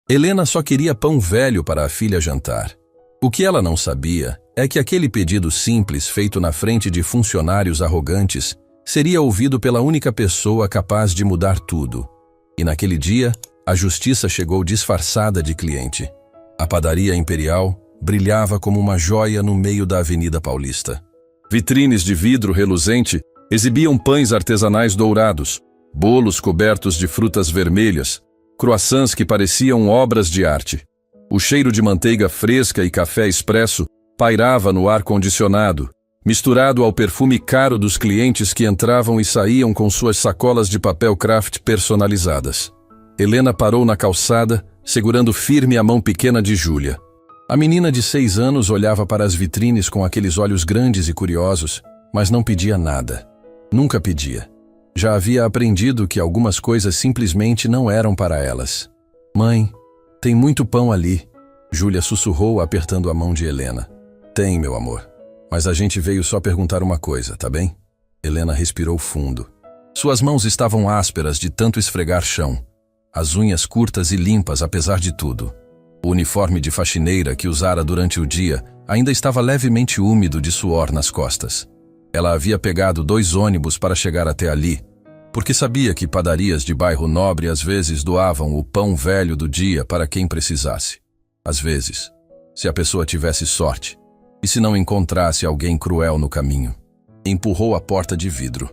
Helena só queria pão velho para a filha jantar. O que ela não sabia é que aquele pedido simples feito na frente de funcionários arrogantes seria ouvido pela única pessoa capaz de mudar tudo. E naquele dia, a justiça chegou disfarçada de cliente. A padaria Imperial brilhava como uma joia no meio da Avenida Paulista. Vitrines de vidro reluzente exibiam pães artesanais dourados, bolos cobertos de frutas vermelhas, croissants que pareciam obras de arte. O cheiro de manteiga fresca e café expresso pairava no ar-condicionado, misturado ao perfume caro dos clientes que entravam e saíam com suas sacolas de papel craft personalizadas. Helena parou na calçada, segurando firme a mão pequena de Júlia. A menina de 6 anos olhava para as vitrines com aqueles olhos grandes e curiosos, mas não pedia nada. Nunca pedia. Já havia aprendido que algumas coisas simplesmente não eram para elas. Mãe, tem muito pão ali, Júlia sussurrou apertando a mão de Helena. Tem, meu amor. Mas a gente veio só perguntar uma coisa, tá bem? Helena respirou fundo. Suas mãos estavam ásperas de tanto esfregar chão. As unhas curtas e limpas apesar de tudo. O uniforme de faxineira que usara durante o dia ainda estava levemente úmido de suor nas costas. Ela havia pegado 2 ônibus para chegar até ali, porque sabia que padarias de bairro nobre às vezes doavam o pão velho do dia para quem precisasse. Às vezes, se a pessoa tivesse sorte, e se não encontrasse alguém cruel no caminho. Empurrou a porta de vidro.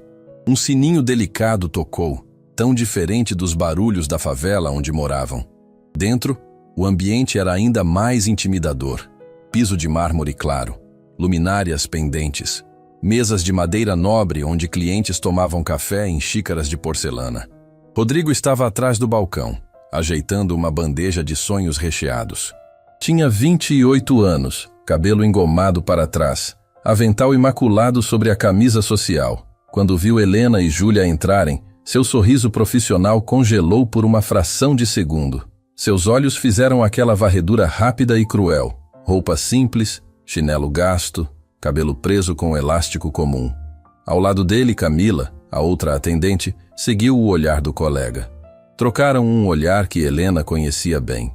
Um sininho delicado tocou, tão diferente dos barulhos da favela onde moravam. Dentro, o ambiente era ainda mais intimidador. Piso de mármore claro, luminárias pendentes, mesas de madeira nobre onde clientes tomavam café em xícaras de porcelana. Rodrigo estava atrás do balcão, ajeitando uma bandeja de sonhos recheados. Tinha 28 anos, cabelo engomado para trás, avental imaculado sobre a camisa social. Quando viu Helena e Júlia entrarem, seu sorriso profissional congelou por uma fração de segundo. Seus olhos fizeram aquela varredura rápida e cruel. Roupa simples, chinelo gasto, cabelo preso com elástico comum. Ao lado dele, Camila, a outra atendente, seguiu o olhar do colega. Trocaram um olhar que Helena conhecia bem.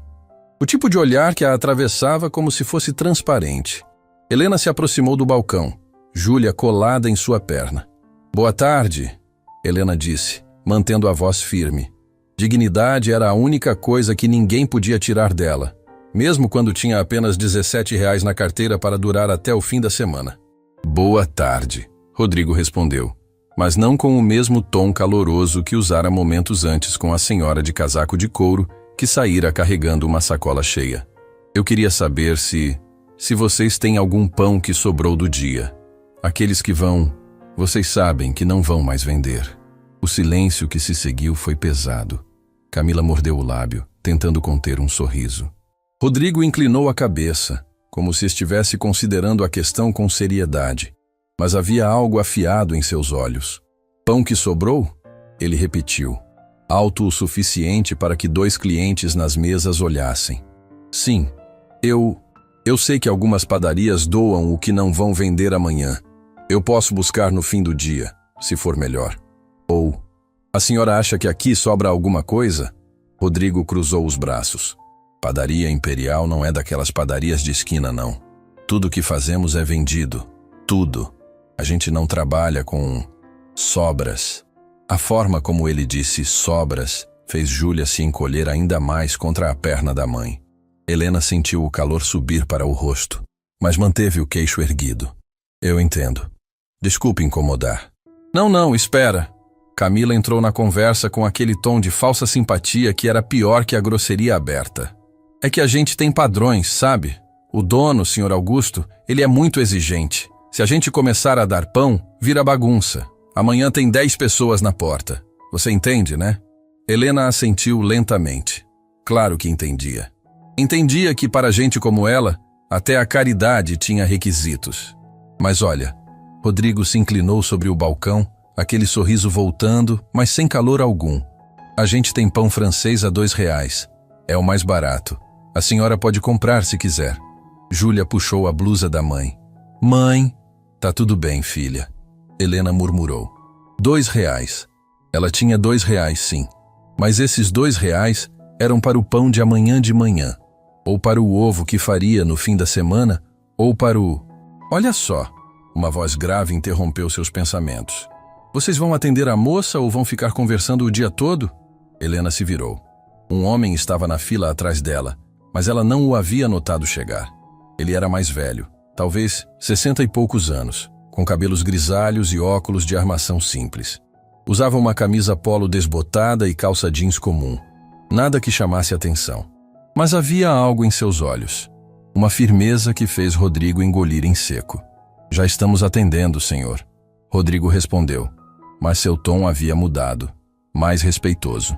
O tipo de olhar que a atravessava como se fosse transparente. Helena se aproximou do balcão, Júlia colada em sua perna. «Boa tarde», Helena disse, mantendo a voz firme. Dignidade era a única coisa que ninguém podia tirar dela, mesmo quando tinha apenas R$17 na carteira para durar até o fim da semana. «Boa tarde», Rodrigo respondeu, mas não com o mesmo tom caloroso que usara momentos antes com a senhora de casaco de couro que saíra carregando uma sacola cheia. «Eu queria saber se vocês têm algum pão que sobrou do dia. Aqueles que vão, vocês sabem que não vão mais vender». O silêncio que se seguiu foi pesado. Camila mordeu o lábio, tentando conter um sorriso. Rodrigo inclinou a cabeça, como se estivesse considerando a questão com seriedade, mas havia algo afiado em seus olhos. «Pão que sobrou?» Ele repetiu, alto o suficiente para que 2 clientes nas mesas olhassem. «Sim, eu sei que algumas padarias doam o que não vão vender amanhã. Eu posso buscar no fim do dia, se for melhor. Ou, a senhora acha que aqui sobra alguma coisa?» Rodrigo cruzou os braços. «Padaria Imperial não é daquelas padarias de esquina, não. Tudo que fazemos é vendido. Tudo. A gente não trabalha com sobras». A forma como ele disse sobras fez Júlia se encolher ainda mais contra a perna da mãe. Helena sentiu o calor subir para o rosto, mas manteve o queixo erguido. «Eu entendo. Desculpe incomodar». Não, espera». Camila entrou na conversa com aquele tom de falsa simpatia que era pior que a grosseria aberta. «É que a gente tem padrões, sabe? O dono, Sr. Augusto, ele é muito exigente. Se a gente começar a dar pão, vira bagunça. Amanhã tem 10 pessoas na porta. Você entende, né?» Helena assentiu lentamente. Claro que entendia. Entendia que para gente como ela, até a caridade tinha requisitos. Mas olha, Rodrigo se inclinou sobre o balcão, aquele sorriso voltando, mas sem calor algum. «A gente tem pão francês a R$2. É o mais barato. A senhora pode comprar se quiser». Júlia puxou a blusa da mãe. «Mãe!» «Tá tudo bem, filha», Helena murmurou. R$2. Ela tinha R$2, sim. Mas esses R$2 eram para o pão de amanhã de manhã, ou para o ovo que faria no fim da semana, ou para o... Olha só, uma voz grave interrompeu seus pensamentos. Vocês vão atender a moça ou vão ficar conversando o dia todo? Helena se virou. Um homem estava na fila atrás dela, mas ela não o havia notado chegar. Ele era mais velho, talvez 60 e poucos anos, com cabelos grisalhos e óculos de armação simples. Usava uma camisa polo desbotada e calça jeans comum. Nada que chamasse atenção. Mas havia algo em seus olhos. Uma firmeza que fez Rodrigo engolir em seco. Já estamos atendendo, senhor. Rodrigo respondeu, mas seu tom havia mudado, mais respeitoso.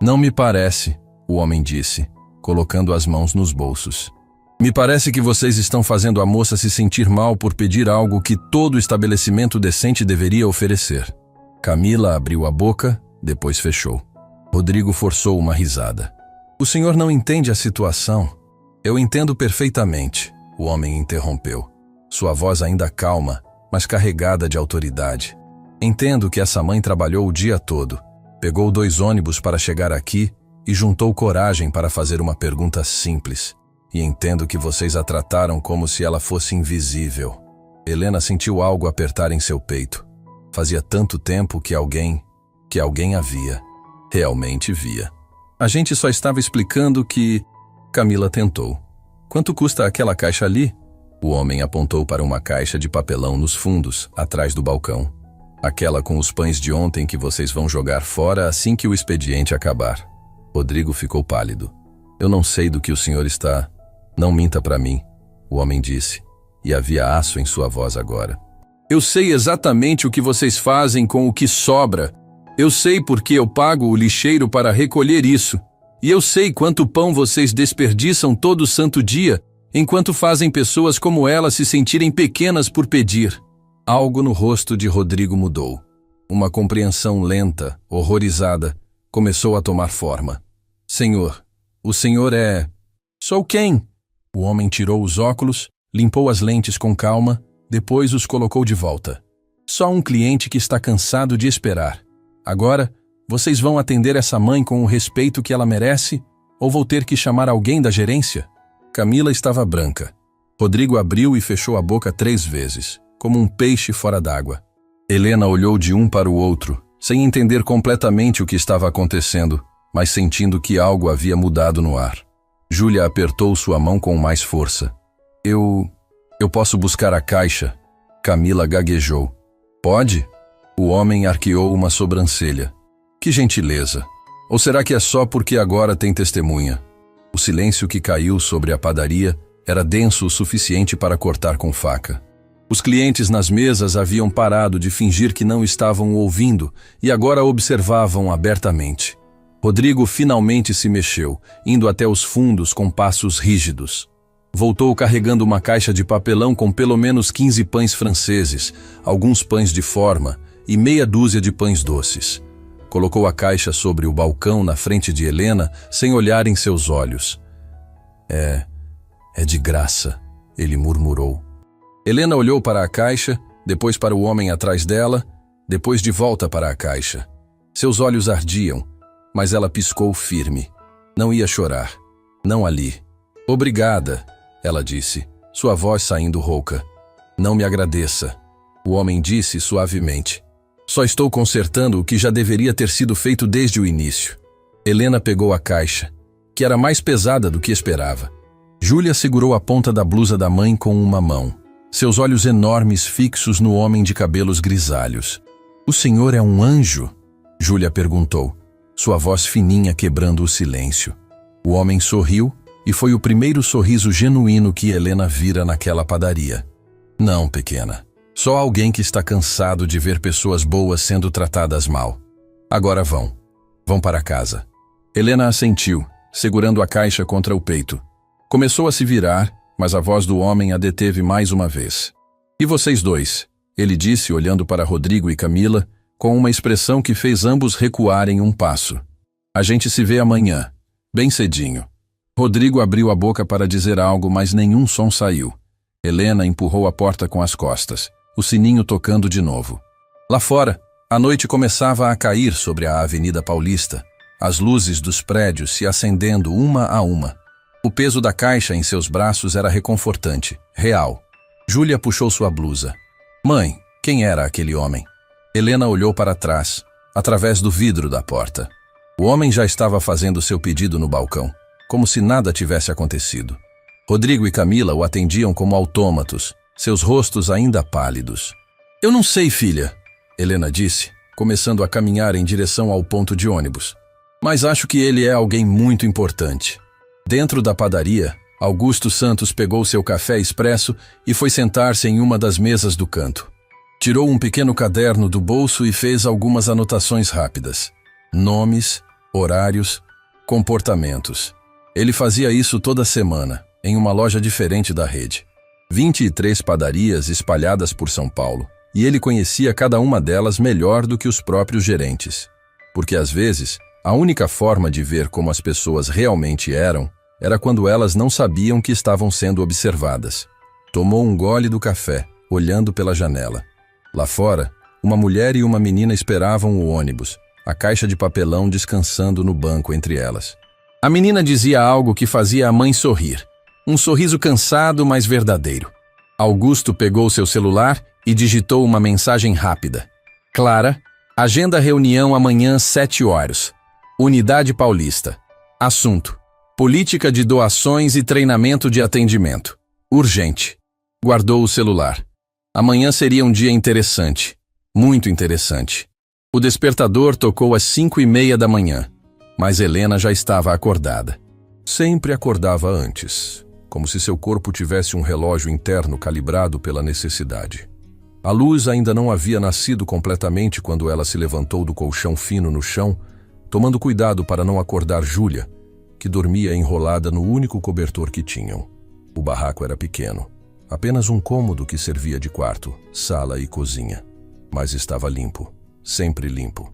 Não me parece, o homem disse, colocando as mãos nos bolsos. Me parece que vocês estão fazendo a moça se sentir mal por pedir algo que todo estabelecimento decente deveria oferecer. Camila abriu a boca, depois fechou. Rodrigo forçou uma risada. O senhor não entende a situação? Eu entendo perfeitamente, o homem interrompeu. Sua voz ainda calma, mas carregada de autoridade. Entendo que essa mãe trabalhou o dia todo, pegou 2 ônibus para chegar aqui e juntou coragem para fazer uma pergunta simples. E entendo que vocês a trataram como se ela fosse invisível. Helena sentiu algo apertar em seu peito. Fazia tanto tempo que alguém a via. Realmente via. A gente só estava explicando que... Camila tentou. Quanto custa aquela caixa ali? O homem apontou para uma caixa de papelão nos fundos, atrás do balcão. Aquela com os pães de ontem que vocês vão jogar fora assim que o expediente acabar. Rodrigo ficou pálido. Eu não sei do que o senhor está... Não minta para mim, o homem disse, e havia aço em sua voz agora. Eu sei exatamente o que vocês fazem com o que sobra. Eu sei porque eu pago o lixeiro para recolher isso. E eu sei quanto pão vocês desperdiçam todo santo dia, enquanto fazem pessoas como ela se sentirem pequenas por pedir. Algo no rosto de Rodrigo mudou. Uma compreensão lenta, horrorizada, começou a tomar forma. Senhor, o senhor é... Sou quem? O homem tirou os óculos, limpou as lentes com calma, depois os colocou de volta. Só um cliente que está cansado de esperar. Agora, vocês vão atender essa mãe com o respeito que ela merece, ou vou ter que chamar alguém da gerência? Camila estava branca. Rodrigo abriu e fechou a boca 3 vezes, como um peixe fora d'água. Helena olhou de um para o outro, sem entender completamente o que estava acontecendo, mas sentindo que algo havia mudado no ar. Júlia apertou sua mão com mais força. Eu posso buscar a caixa. Camila gaguejou. Pode? O homem arqueou uma sobrancelha. Que gentileza. Ou será que é só porque agora tem testemunha? O silêncio que caiu sobre a padaria era denso o suficiente para cortar com faca. Os clientes nas mesas haviam parado de fingir que não estavam ouvindo e agora observavam abertamente. Rodrigo finalmente se mexeu, indo até os fundos com passos rígidos. Voltou carregando uma caixa de papelão com pelo menos 15 pães franceses, alguns pães de forma e meia dúzia de pães doces. Colocou a caixa sobre o balcão na frente de Helena, sem olhar em seus olhos. É de graça, ele murmurou. Helena olhou para a caixa, depois para o homem atrás dela, depois de volta para a caixa. Seus olhos ardiam, mas ela piscou firme. Não ia chorar. Não ali. Obrigada, ela disse, sua voz saindo rouca. Não me agradeça, o homem disse suavemente. Só estou consertando o que já deveria ter sido feito desde o início. Helena pegou a caixa, que era mais pesada do que esperava. Júlia segurou a ponta da blusa da mãe com uma mão, seus olhos enormes fixos no homem de cabelos grisalhos. O senhor é um anjo? Júlia perguntou, sua voz fininha quebrando o silêncio. O homem sorriu e foi o primeiro sorriso genuíno que Helena vira naquela padaria. Não, pequena. Só alguém que está cansado de ver pessoas boas sendo tratadas mal. Agora vão. Vão para casa. Helena assentiu, segurando a caixa contra o peito. Começou a se virar, mas a voz do homem a deteve mais uma vez. E vocês dois? Ele disse, olhando para Rodrigo e Camila, com uma expressão que fez ambos recuarem um passo. A gente se vê amanhã, bem cedinho. Rodrigo abriu a boca para dizer algo, mas nenhum som saiu. Helena empurrou a porta com as costas, o sininho tocando de novo. Lá fora, a noite começava a cair sobre a Avenida Paulista. as luzes dos prédios se acendendo uma a uma. O peso da caixa em seus braços era reconfortante, real. Júlia puxou sua blusa. Mãe, quem era aquele homem? Helena olhou para trás, através do vidro da porta. O homem já estava fazendo seu pedido no balcão, como se nada tivesse acontecido. Rodrigo e Camila o atendiam como autômatos, seus rostos ainda pálidos. Eu não sei, filha, Helena disse, começando a caminhar em direção ao ponto de ônibus. Mas acho que ele é alguém muito importante. Dentro da padaria, Augusto Santos pegou seu café expresso e foi sentar-se em uma das mesas do canto. Tirou um pequeno caderno do bolso e fez algumas anotações rápidas. Nomes, horários, comportamentos. Ele fazia isso toda semana, em uma loja diferente da rede. 23 padarias espalhadas por São Paulo, e ele conhecia cada uma delas melhor do que os próprios gerentes. Porque às vezes, a única forma de ver como as pessoas realmente eram era quando elas não sabiam que estavam sendo observadas. Tomou um gole do café, olhando pela janela. Lá fora, uma mulher e uma menina esperavam o ônibus, a caixa de papelão descansando no banco entre elas. A menina dizia algo que fazia a mãe sorrir. Um sorriso cansado, mas verdadeiro. Augusto pegou seu celular e digitou uma mensagem rápida. Clara, agenda reunião amanhã 7 horas. Unidade Paulista. Assunto: política de doações e treinamento de atendimento. Urgente. Guardou o celular. Amanhã seria um dia interessante. Muito interessante. O despertador tocou às 5:30 da manhã, mas Helena já estava acordada. Sempre acordava antes, como se seu corpo tivesse um relógio interno calibrado pela necessidade. A luz ainda não havia nascido completamente quando ela se levantou do colchão fino no chão, tomando cuidado para não acordar Júlia, que dormia enrolada no único cobertor que tinham. O barraco era pequeno, apenas um cômodo que servia de quarto, sala e cozinha. Mas estava limpo, sempre limpo.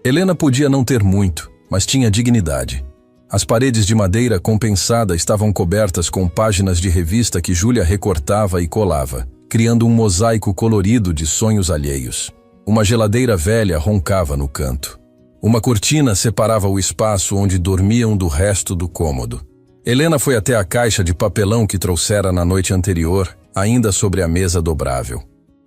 Helena podia não ter muito, mas tinha dignidade. As paredes de madeira compensada estavam cobertas com páginas de revista que Júlia recortava e colava, criando um mosaico colorido de sonhos alheios. Uma geladeira velha roncava no canto. Uma cortina separava o espaço onde dormiam do resto do cômodo. Helena foi até a caixa de papelão que trouxera na noite anterior, ainda sobre a mesa dobrável.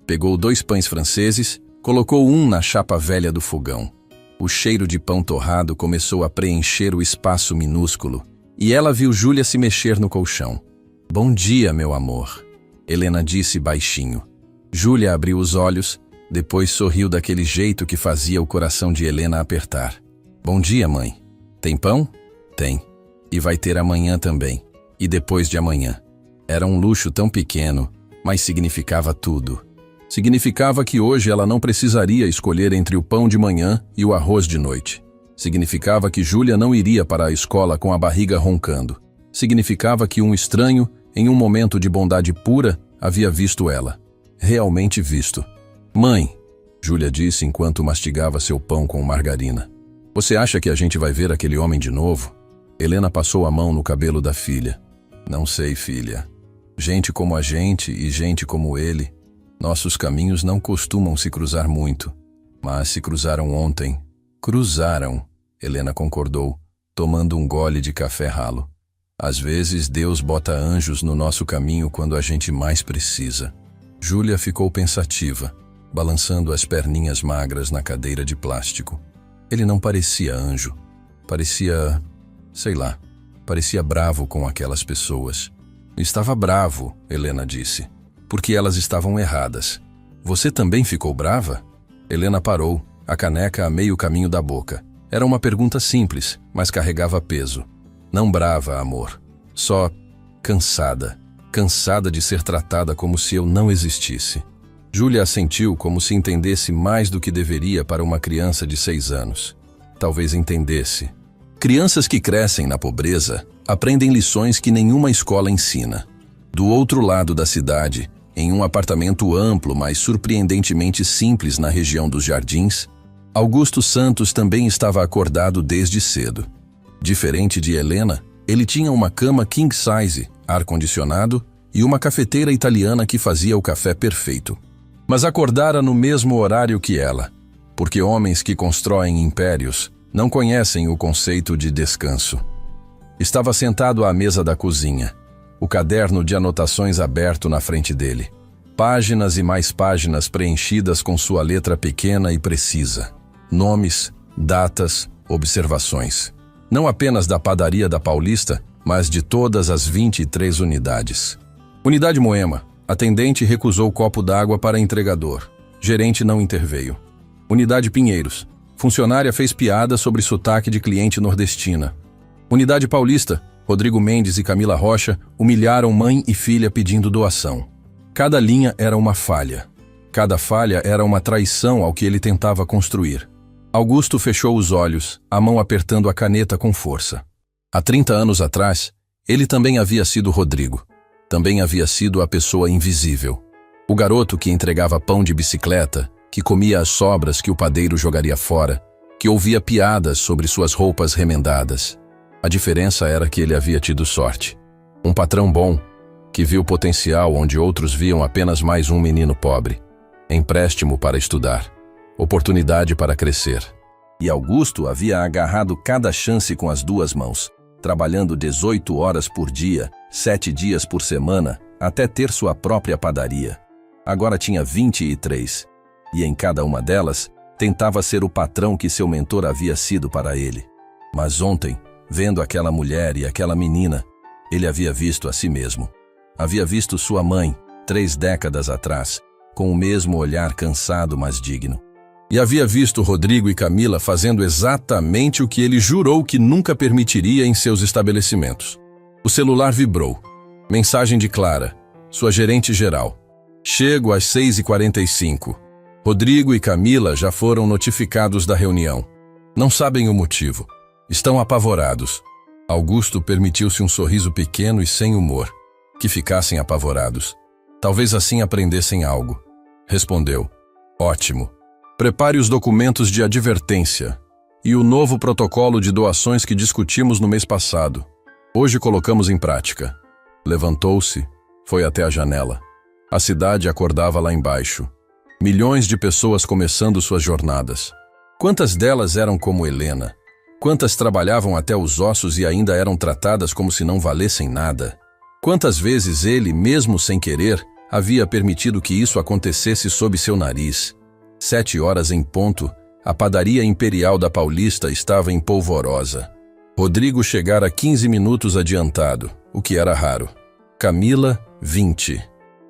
Pegou 2 pães franceses, colocou um na chapa velha do fogão. O cheiro de pão torrado começou a preencher o espaço minúsculo, e ela viu Júlia se mexer no colchão. Bom dia, meu amor, Helena disse baixinho. Júlia abriu os olhos, depois sorriu daquele jeito que fazia o coração de Helena apertar. Bom dia, mãe. Tem pão? Tem. E vai ter amanhã também. E depois de amanhã. Era um luxo tão pequeno, mas significava tudo. Significava que hoje ela não precisaria escolher entre o pão de manhã e o arroz de noite. Significava que Júlia não iria para a escola com a barriga roncando. Significava que um estranho, em um momento de bondade pura, havia visto ela. Realmente visto. Mãe, Júlia disse enquanto mastigava seu pão com margarina. Você acha que a gente vai ver aquele homem de novo? Helena passou a mão no cabelo da filha. Não sei, filha. Gente como a gente e gente como ele, nossos caminhos não costumam se cruzar muito. Mas se cruzaram ontem. Cruzaram, Helena concordou, tomando um gole de café ralo. Às vezes Deus bota anjos no nosso caminho quando a gente mais precisa. Júlia ficou pensativa, balançando as perninhas magras na cadeira de plástico. Ele não parecia anjo. Parecia, sei lá, parecia bravo com aquelas pessoas. Estava bravo, Helena disse, porque elas estavam erradas. Você também ficou brava? Helena parou, a caneca a meio caminho da boca. Era uma pergunta simples, mas carregava peso. Não brava, amor. Só cansada. Cansada de ser tratada como se eu não existisse. Júlia assentiu como se entendesse mais do que deveria para uma criança de 6 anos. Talvez entendesse. Crianças que crescem na pobreza aprendem lições que nenhuma escola ensina. Do outro lado da cidade, em um apartamento amplo, mas surpreendentemente simples na região dos Jardins, Augusto Santos também estava acordado desde cedo. Diferente de Helena, ele tinha uma cama king size, ar-condicionado e uma cafeteira italiana que fazia o café perfeito. Mas acordara no mesmo horário que ela, porque homens que constroem impérios não conhecem o conceito de descanso. Estava sentado à mesa da cozinha, o caderno de anotações aberto na frente dele. Páginas e mais páginas preenchidas com sua letra pequena e precisa. Nomes, datas, observações. Não apenas da padaria da Paulista, mas de todas as 23 unidades. Unidade Moema. Atendente recusou copo d'água para entregador. Gerente não interveio. Unidade Pinheiros. Funcionária fez piada sobre sotaque de cliente nordestina. Unidade Paulista. Rodrigo Mendes e Camila Rocha humilharam mãe e filha pedindo doação. Cada linha era uma falha. Cada falha era uma traição ao que ele tentava construir. Augusto fechou os olhos, a mão apertando a caneta com força. Há 30 anos atrás, ele também havia sido Rodrigo. Também havia sido a pessoa invisível. O garoto que entregava pão de bicicleta, que comia as sobras que o padeiro jogaria fora, que ouvia piadas sobre suas roupas remendadas. A diferença era que ele havia tido sorte. Um patrão bom, que viu potencial onde outros viam apenas mais um menino pobre. Empréstimo para estudar. Oportunidade para crescer. E Augusto havia agarrado cada chance com as duas mãos, trabalhando 18 horas por dia, 7 dias por semana, até ter sua própria padaria. Agora tinha 23, e em cada uma delas, tentava ser o patrão que seu mentor havia sido para ele. Mas ontem, vendo aquela mulher e aquela menina, ele havia visto a si mesmo. Havia visto sua mãe, 3 décadas atrás, com o mesmo olhar cansado mas digno. E havia visto Rodrigo e Camila fazendo exatamente o que ele jurou que nunca permitiria em seus estabelecimentos. O celular vibrou. Mensagem de Clara, sua gerente geral. Chego às 6h45. Rodrigo e Camila já foram notificados da reunião. Não sabem o motivo. Estão apavorados. Augusto permitiu-se um sorriso pequeno e sem humor. Que ficassem apavorados. Talvez assim aprendessem algo. Respondeu. Ótimo. Prepare os documentos de advertência e o novo protocolo de doações que discutimos no mês passado. Hoje colocamos em prática. Levantou-se, foi até a janela. A cidade acordava lá embaixo. Milhões de pessoas começando suas jornadas. Quantas delas eram como Helena? Quantas trabalhavam até os ossos e ainda eram tratadas como se não valessem nada? Quantas vezes ele, mesmo sem querer, havia permitido que isso acontecesse sob seu nariz? 7 horas em ponto, a padaria imperial da Paulista estava em polvorosa. Rodrigo chegara 15 minutos adiantado, o que era raro. Camila, 20.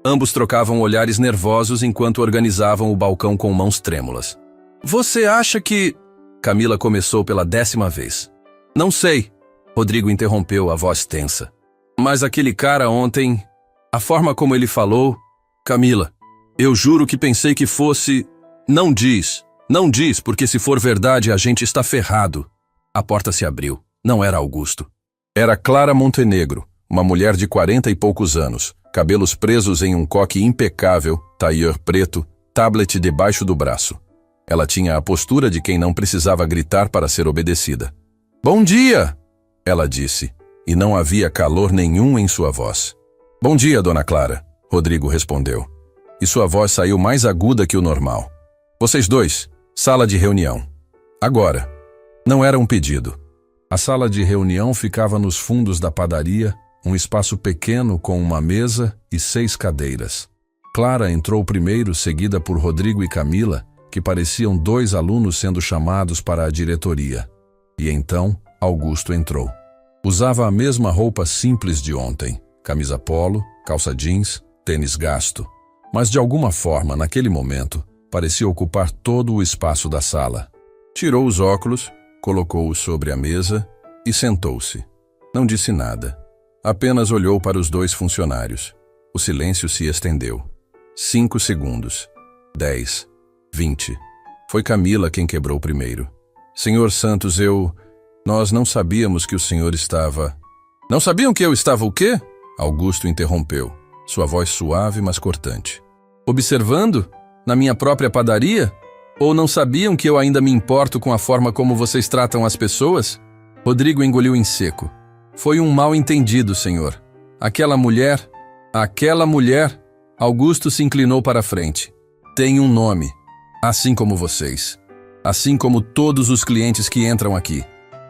Ambos trocavam olhares nervosos enquanto organizavam o balcão com mãos trêmulas. Você acha que... Camila começou pela 10ª vez. Não sei, Rodrigo interrompeu, a voz tensa. Mas aquele cara ontem... A forma como ele falou... Camila, eu juro que pensei que fosse... Não diz, porque se for verdade a gente está ferrado. A porta se abriu. Não era Augusto. Era Clara Montenegro, uma mulher de 40 e poucos anos, cabelos presos em um coque impecável, tailleur preto, tablet debaixo do braço. Ela tinha a postura de quem não precisava gritar para ser obedecida. Bom dia, ela disse, e não havia calor nenhum em sua voz. Bom dia, dona Clara, Rodrigo respondeu, e sua voz saiu mais aguda que o normal. Vocês dois, sala de reunião. Agora. Não era um pedido. A sala de reunião ficava nos fundos da padaria, um espaço pequeno com uma mesa e 6 cadeiras. Clara entrou primeiro, seguida por Rodrigo e Camila, que pareciam 2 alunos sendo chamados para a diretoria. E então, Augusto entrou. Usava a mesma roupa simples de ontem, camisa polo, calça jeans, tênis gasto. Mas de alguma forma, naquele momento, parecia ocupar todo o espaço da sala. Tirou os óculos, colocou-os sobre a mesa e sentou-se. Não disse nada. Apenas olhou para os 2 funcionários. O silêncio se estendeu. 5 segundos. 10. 20. Foi Camila quem quebrou primeiro. Senhor Santos, Nós não sabíamos que o senhor estava... Não sabiam que eu estava o quê? Augusto interrompeu, sua voz suave mas cortante. Observando? Na minha própria padaria? Ou não sabiam que eu ainda me importo com a forma como vocês tratam as pessoas? Rodrigo engoliu em seco. Foi um mal-entendido, senhor. Aquela mulher... Augusto se inclinou para a frente. Tem um nome, assim como vocês. assim como todos os clientes que entram aqui.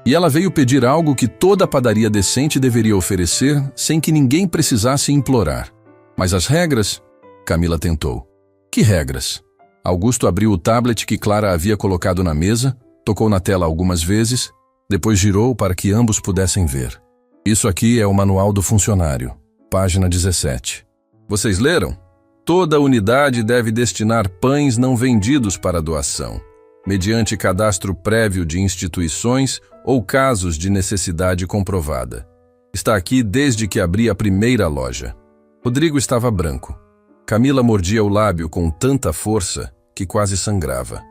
E ela veio pedir algo que toda padaria decente deveria oferecer sem que ninguém precisasse implorar. Mas as regras? Camila tentou. Que regras? Augusto abriu o tablet que Clara havia colocado na mesa, tocou na tela algumas vezes, depois girou para que ambos pudessem ver. Isso aqui é o manual do funcionário, página 17. Vocês leram? Toda unidade deve destinar pães não vendidos para doação, mediante cadastro prévio de instituições ou casos de necessidade comprovada. Está aqui desde que abri a primeira loja. Rodrigo estava branco. Camila mordia o lábio com tanta força que quase sangrava.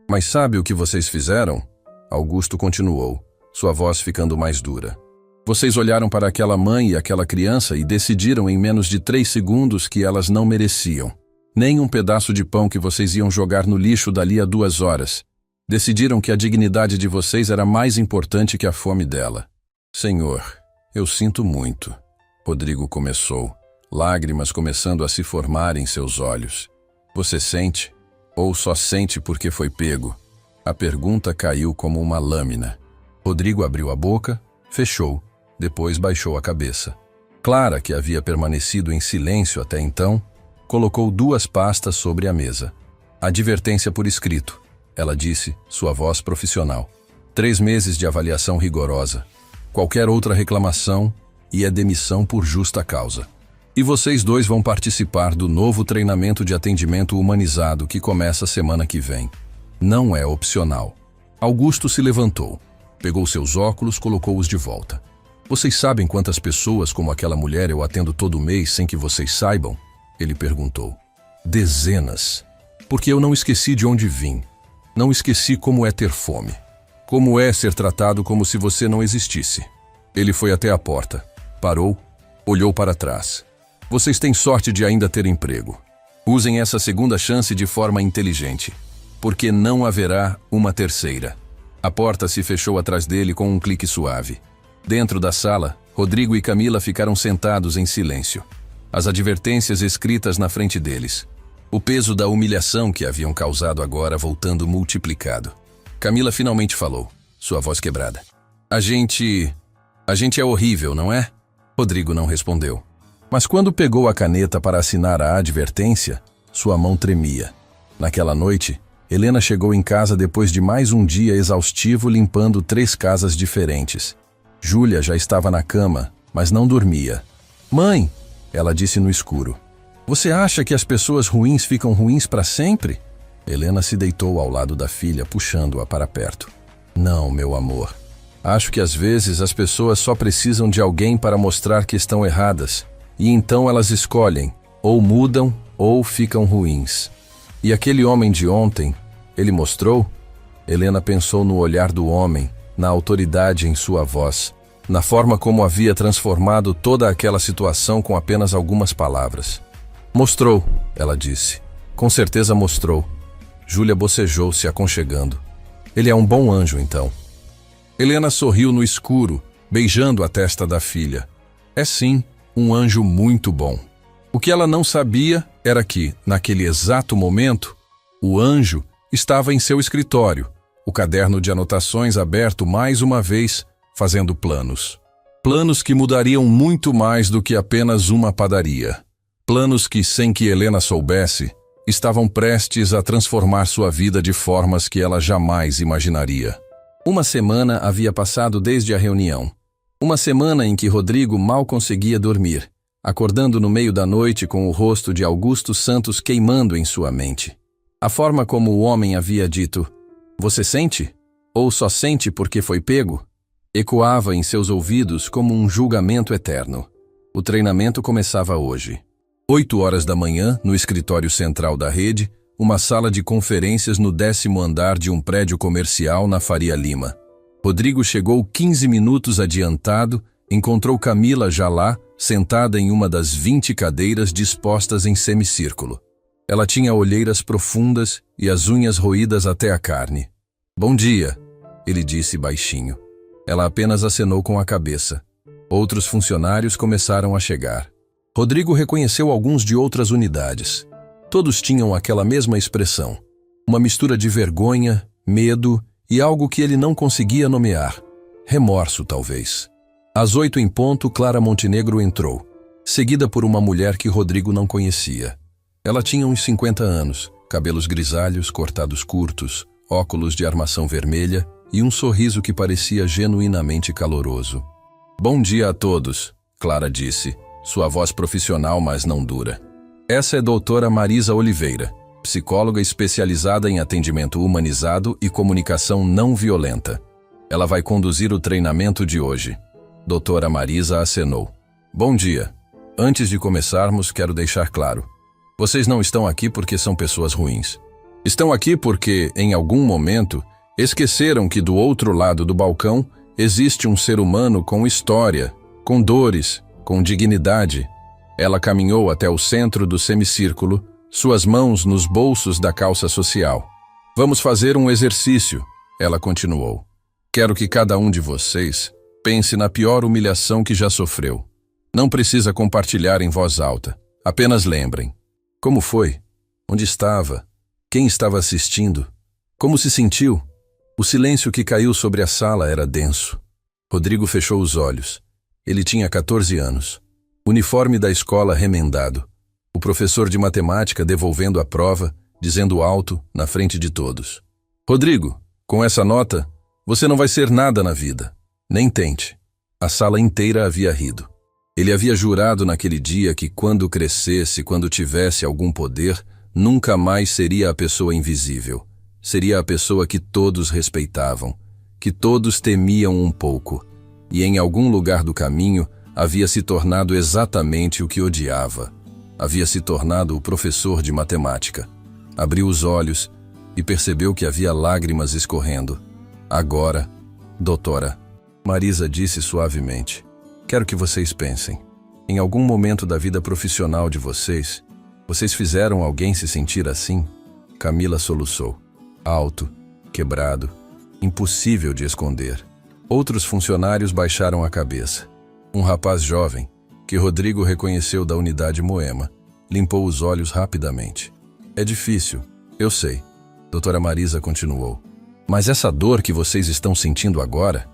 Mas sabe o que vocês fizeram? Augusto continuou, sua voz ficando mais dura. Vocês olharam para aquela mãe e aquela criança e decidiram em menos de 3 segundos que elas não mereciam. Nem um pedaço de pão que vocês iam jogar no lixo dali a 2 horas. Decidiram que a dignidade de vocês era mais importante que a fome dela. Senhor, eu sinto muito. Rodrigo começou, lágrimas começando a se formar em seus olhos. Você sente? Ou só sente porque foi pego? A pergunta caiu como uma lâmina. Rodrigo abriu a boca, fechou, depois baixou a cabeça. Clara, que havia permanecido em silêncio até então, colocou 2 pastas sobre a mesa. Advertência por escrito. Ela disse, sua voz profissional. 3 meses de avaliação rigorosa. Qualquer outra reclamação e a demissão por justa causa. E vocês 2 vão participar do novo treinamento de atendimento humanizado que começa semana que vem. Não é opcional. Augusto se levantou, pegou seus óculos, colocou-os de volta. Vocês sabem quantas pessoas como aquela mulher eu atendo todo mês sem que vocês saibam? Ele perguntou. Dezenas. Porque eu não esqueci de onde vim. Não esqueci como é ter fome. Como é ser tratado como se você não existisse. Ele foi até a porta, parou, olhou para trás. Vocês têm sorte de ainda ter emprego. Usem essa segunda chance de forma inteligente, porque não haverá uma terceira. A porta se fechou atrás dele com um clique suave. Dentro da sala, Rodrigo e Camila ficaram sentados em silêncio. As advertências escritas na frente deles. O peso da humilhação que haviam causado agora voltando multiplicado. Camila finalmente falou, sua voz quebrada. A gente é horrível, não é? Rodrigo não respondeu. Mas quando pegou a caneta para assinar a advertência, sua mão tremia. Naquela noite, Helena chegou em casa depois de mais um dia exaustivo limpando 3 casas diferentes. Júlia já estava na cama, mas não dormia. Mãe, ela disse no escuro. Você acha que as pessoas ruins ficam ruins para sempre? Helena se deitou ao lado da filha, puxando-a para perto. Não, meu amor. Acho que às vezes as pessoas só precisam de alguém para mostrar que estão erradas. E então elas escolhem, ou mudam, ou ficam ruins. E aquele homem de ontem, ele mostrou? Helena pensou no olhar do homem, na autoridade em sua voz, na forma como havia transformado toda aquela situação com apenas algumas palavras. Mostrou, ela disse. Com certeza mostrou. Júlia bocejou, se aconchegando. Ele é um bom anjo, então. Helena sorriu no escuro, beijando a testa da filha. É sim, um anjo muito bom. O que ela não sabia era que, naquele exato momento, o anjo estava em seu escritório, o caderno de anotações aberto mais uma vez, fazendo planos. Planos que mudariam muito mais do que apenas uma padaria. Planos que, sem que Helena soubesse, estavam prestes a transformar sua vida de formas que ela jamais imaginaria. Uma semana havia passado desde a reunião. Uma semana em que Rodrigo mal conseguia dormir, acordando no meio da noite com o rosto de Augusto Santos queimando em sua mente. A forma como o homem havia dito, "Você sente? Ou só sente porque foi pego?" ecoava em seus ouvidos como um julgamento eterno. O treinamento começava hoje. 8 horas da manhã, no escritório central da rede, uma sala de conferências no 10º andar de um prédio comercial na Faria Lima. Rodrigo chegou 15 minutos adiantado, encontrou Camila já lá, sentada em uma das 20 cadeiras dispostas em semicírculo. Ela tinha olheiras profundas e as unhas roídas até a carne. "Bom dia", ele disse baixinho. Ela apenas acenou com a cabeça. Outros funcionários começaram a chegar. Rodrigo reconheceu alguns de outras unidades. Todos tinham aquela mesma expressão. Uma mistura de vergonha, medo e algo que ele não conseguia nomear. Remorso, talvez. Às 8 em ponto, Clara Montenegro entrou, seguida por uma mulher que Rodrigo não conhecia. Ela tinha uns 50 anos, cabelos grisalhos, cortados curtos, óculos de armação vermelha e um sorriso que parecia genuinamente caloroso. "Bom dia a todos", Clara disse, sua voz profissional, mas não dura. "Essa é a doutora Marisa Oliveira, psicóloga especializada em atendimento humanizado e comunicação não violenta. Ela vai conduzir o treinamento de hoje." Doutora Marisa acenou. "Bom dia. Antes de começarmos, quero deixar claro. Vocês não estão aqui porque são pessoas ruins. Estão aqui porque, em algum momento, esqueceram que do outro lado do balcão existe um ser humano com história, com dores, com dignidade." Ela caminhou até o centro do semicírculo, suas mãos nos bolsos da calça social. "Vamos fazer um exercício", ela continuou. "Quero que cada um de vocês pense na pior humilhação que já sofreu. Não precisa compartilhar em voz alta. Apenas lembrem. Como foi? Onde estava? Quem estava assistindo? Como se sentiu?" O silêncio que caiu sobre a sala era denso. Rodrigo fechou os olhos. Ele tinha 14 anos. Uniforme da escola remendado. O professor de matemática devolvendo a prova, dizendo alto, na frente de todos: "Rodrigo, com essa nota, você não vai ser nada na vida. Nem tente." A sala inteira havia rido. Ele havia jurado naquele dia que quando crescesse, quando tivesse algum poder, nunca mais seria a pessoa invisível. Seria a pessoa que todos respeitavam, que todos temiam um pouco. E em algum lugar do caminho havia se tornado exatamente o que odiava. Havia se tornado o professor de matemática. Abriu os olhos e percebeu que havia lágrimas escorrendo. "Agora, doutora", Marisa disse suavemente, "quero que vocês pensem. Em algum momento da vida profissional de vocês, vocês fizeram alguém se sentir assim?" Camila soluçou. Alto, quebrado, impossível de esconder. Outros funcionários baixaram a cabeça. Um rapaz jovem, que Rodrigo reconheceu da unidade Moema, limpou os olhos rapidamente. "É difícil, eu sei", doutora Marisa continuou. "Mas essa dor que vocês estão sentindo agora,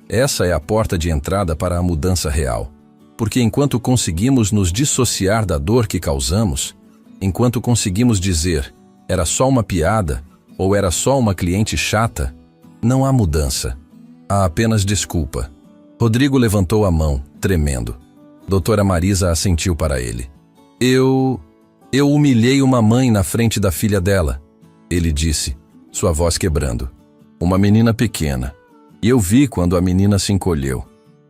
essa é a porta de entrada para a mudança real. Porque enquanto conseguimos nos dissociar da dor que causamos, enquanto conseguimos dizer, era só uma piada, ou era só uma cliente chata, não há mudança. Há apenas desculpa." Rodrigo levantou a mão, tremendo. Doutora Marisa assentiu para ele. Eu humilhei uma mãe na frente da filha dela", ele disse, sua voz quebrando. "Uma menina pequena. E eu vi quando a menina se encolheu.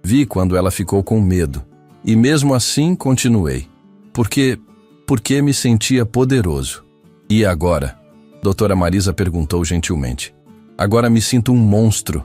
Vi quando ela ficou com medo. E mesmo assim continuei. Porque me sentia poderoso. E agora?" Doutora Marisa perguntou gentilmente. "Agora me sinto um monstro."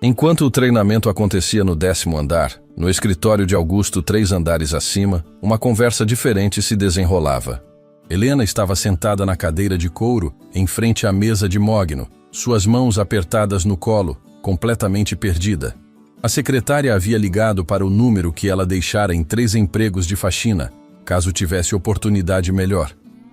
Enquanto o treinamento acontecia no 10º andar, no escritório de Augusto 3 andares acima, uma conversa diferente se desenrolava. Helena estava sentada na cadeira de couro, em frente à mesa de mogno, suas mãos apertadas no colo, completamente perdida. A secretária havia ligado para o número que ela deixara em 3 empregos de faxina, caso tivesse oportunidade melhor.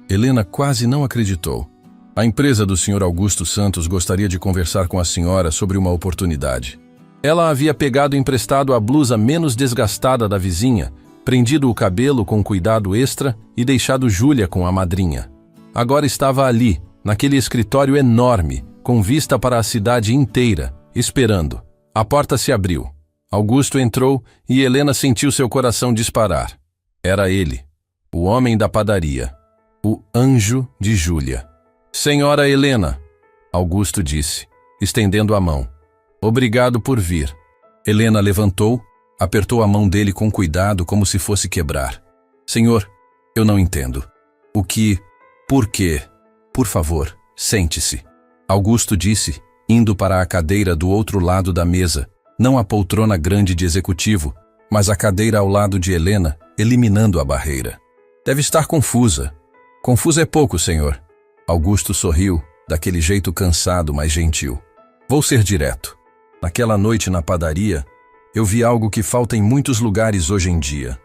Helena quase não acreditou. A empresa do Sr. Augusto Santos gostaria de conversar com a senhora sobre uma oportunidade. Ela havia pegado emprestado a blusa menos desgastada da vizinha, prendido o cabelo com cuidado extra e deixado Júlia com a madrinha. Agora estava ali, naquele escritório enorme, com vista para a cidade inteira, esperando. A porta se abriu. Augusto entrou e Helena sentiu seu coração disparar. Era ele, o homem da padaria, o anjo de Júlia. "Senhora Helena", Augusto disse, estendendo a mão. "Obrigado por vir." Helena levantou, apertou a mão dele com cuidado como se fosse quebrar. "Senhor, eu não entendo. O que? Por quê? Por favor, sente-se." Augusto disse, indo para a cadeira do outro lado da mesa, não a poltrona grande de executivo, mas a cadeira ao lado de Helena, eliminando a barreira. "Deve estar confusa." "Confusa é pouco, senhor." Augusto sorriu, daquele jeito cansado, mas gentil. "Vou ser direto. Naquela noite na padaria, eu vi algo que falta em muitos lugares hoje em dia.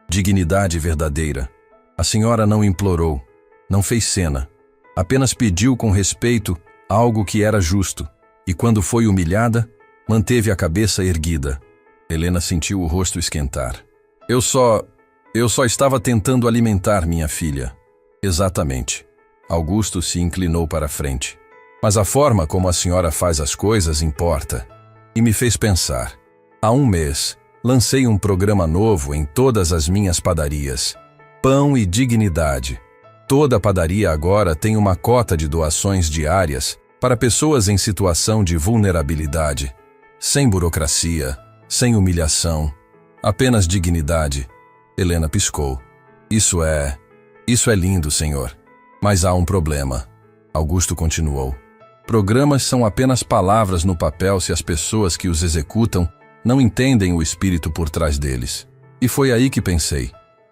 Dignidade verdadeira. A senhora não implorou, não fez cena. Apenas pediu com respeito algo que era justo, e quando foi humilhada, manteve a cabeça erguida. Helena sentiu o rosto esquentar. Eu só estava tentando alimentar minha filha. Exatamente. Augusto se inclinou para a frente. Mas a forma como a senhora faz as coisas importa. E me fez pensar. Há um mês, lancei um programa novo em todas as minhas padarias. Pão e dignidade. Toda padaria agora tem uma cota de doações diárias para pessoas em situação de vulnerabilidade. Sem burocracia, sem humilhação, apenas dignidade. Helena piscou. Isso é lindo, senhor. Mas há um problema. Augusto continuou. Programas são apenas palavras no papel se as pessoas que os executam não entendem o espírito por trás deles. E foi aí que pensei.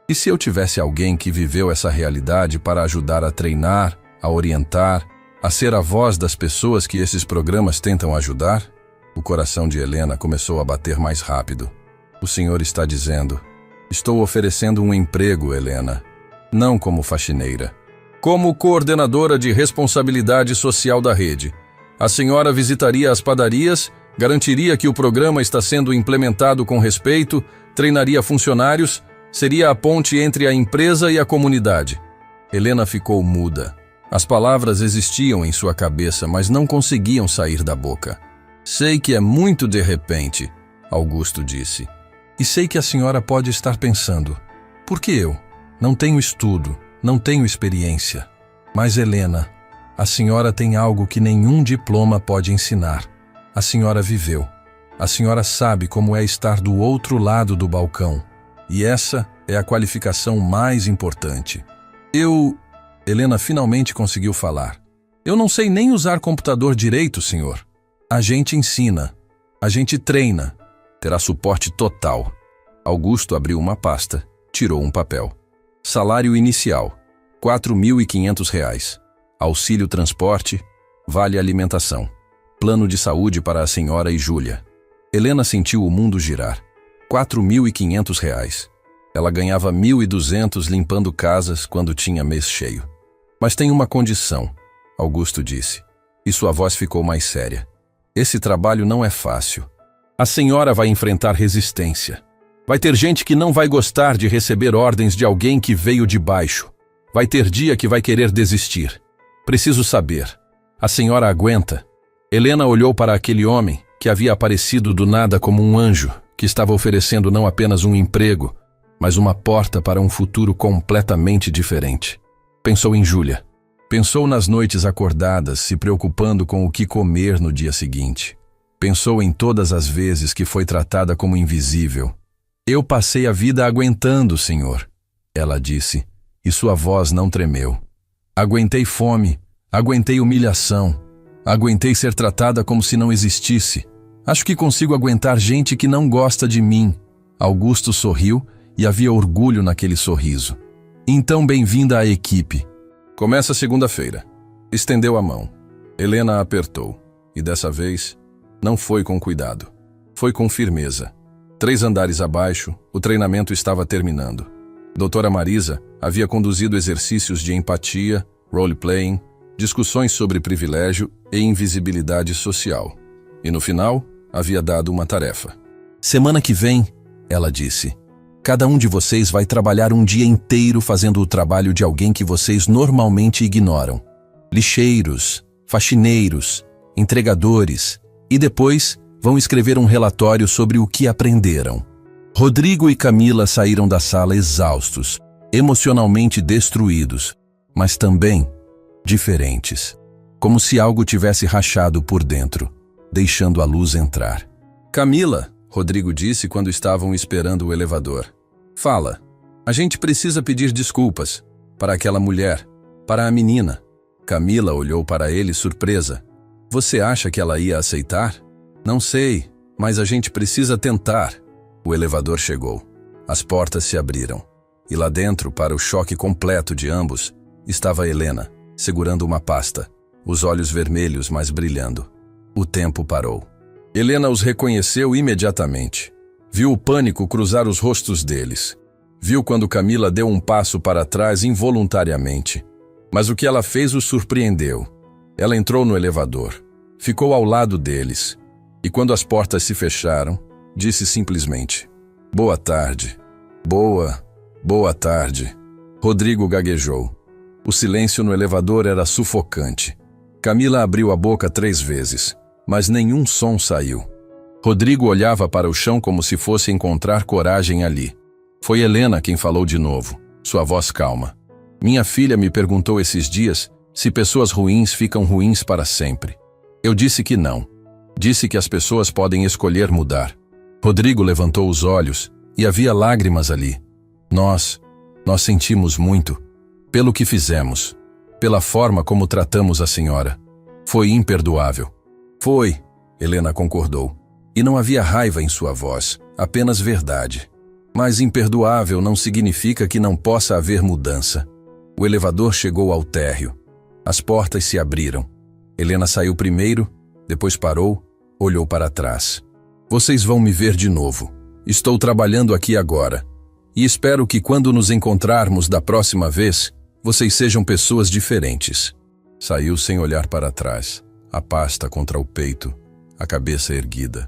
E se eu tivesse alguém que viveu essa realidade para ajudar a treinar, a orientar, a ser a voz das pessoas que esses programas tentam ajudar? O coração de Helena começou a bater mais rápido. O senhor está dizendo: estou oferecendo um emprego, Helena. Não como faxineira. Como coordenadora de responsabilidade social da rede. A senhora visitaria as padarias, garantiria que o programa está sendo implementado com respeito, treinaria funcionários, seria a ponte entre a empresa e a comunidade. Helena ficou muda. As palavras existiam em sua cabeça, mas não conseguiam sair da boca. Sei que é muito de repente, Augusto disse. E sei que a senhora pode estar pensando, por que eu? Não tenho estudo, não tenho experiência. Mas, Helena, a senhora tem algo que nenhum diploma pode ensinar. A senhora viveu. A senhora sabe como é estar do outro lado do balcão. E essa é a qualificação mais importante. Helena finalmente conseguiu falar. Eu não sei nem usar computador direito, senhor. A gente ensina. A gente treina. Terá suporte total. Augusto abriu uma pasta, tirou um papel. Salário inicial, R$ 4.500. Auxílio transporte, vale alimentação. Plano de saúde para a senhora e Júlia. Helena sentiu o mundo girar. R$ 4.500. Ela ganhava 1.200 limpando casas quando tinha mês cheio. Mas tem uma condição, Augusto disse. E sua voz ficou mais séria. Esse trabalho não é fácil. A senhora vai enfrentar resistência. Vai ter gente que não vai gostar de receber ordens de alguém que veio de baixo. Vai ter dia que vai querer desistir. Preciso saber. A senhora aguenta? Helena olhou para aquele homem que havia aparecido do nada como um anjo, que estava oferecendo não apenas um emprego, mas uma porta para um futuro completamente diferente. Pensou em Júlia. Pensou nas noites acordadas, se preocupando com o que comer no dia seguinte. Pensou em todas as vezes que foi tratada como invisível. Eu passei a vida aguentando, senhor, ela disse, e sua voz não tremeu. Aguentei fome, aguentei humilhação, aguentei ser tratada como se não existisse. Acho que consigo aguentar gente que não gosta de mim. Augusto sorriu e havia orgulho naquele sorriso. Então, bem-vinda à equipe. Começa segunda-feira. Estendeu a mão. Helena a apertou. E dessa vez, não foi com cuidado. Foi com firmeza. 3 andares abaixo, o treinamento estava terminando. Doutora Marisa havia conduzido exercícios de empatia, role-playing, discussões sobre privilégio e invisibilidade social. E no final, havia dado uma tarefa. Semana que vem, ela disse, cada um de vocês vai trabalhar um dia inteiro fazendo o trabalho de alguém que vocês normalmente ignoram. Lixeiros, faxineiros, entregadores, e depois vão escrever um relatório sobre o que aprenderam. Rodrigo e Camila saíram da sala exaustos, emocionalmente destruídos, mas também diferentes, como se algo tivesse rachado por dentro, deixando a luz entrar. Camila, Rodrigo disse quando estavam esperando o elevador. Fala, a gente precisa pedir desculpas para aquela mulher, para a menina. Camila olhou para ele surpresa. Você acha que ela ia aceitar? Não sei, mas a gente precisa tentar. O elevador chegou. As portas se abriram. E lá dentro, para o choque completo de ambos, estava Helena, segurando uma pasta, os olhos vermelhos mas brilhando. O tempo parou. Helena os reconheceu imediatamente. Viu o pânico cruzar os rostos deles. Viu quando Camila deu um passo para trás involuntariamente. Mas o que ela fez os surpreendeu. Ela entrou no elevador, ficou ao lado deles, e quando as portas se fecharam, disse simplesmente: "Boa tarde. Boa tarde." Rodrigo gaguejou. O silêncio no elevador era sufocante. Camila abriu a boca 3 vezes, mas nenhum som saiu. Rodrigo olhava para o chão como se fosse encontrar coragem ali. Foi Helena quem falou de novo, sua voz calma. "Minha filha me perguntou esses dias se pessoas ruins ficam ruins para sempre. Eu disse que não. Disse que as pessoas podem escolher mudar." Rodrigo levantou os olhos e havia lágrimas ali. Nós sentimos muito. Pelo que fizemos. Pela forma como tratamos a senhora. Foi imperdoável." "Foi", Helena concordou. E não havia raiva em sua voz, apenas verdade. Mas imperdoável não significa que não possa haver mudança. O elevador chegou ao térreo. As portas se abriram. Helena saiu primeiro, depois parou, olhou para trás. "Vocês vão me ver de novo. Estou trabalhando aqui agora. E espero que quando nos encontrarmos da próxima vez, vocês sejam pessoas diferentes." Saiu sem olhar para trás, a pasta contra o peito, a cabeça erguida.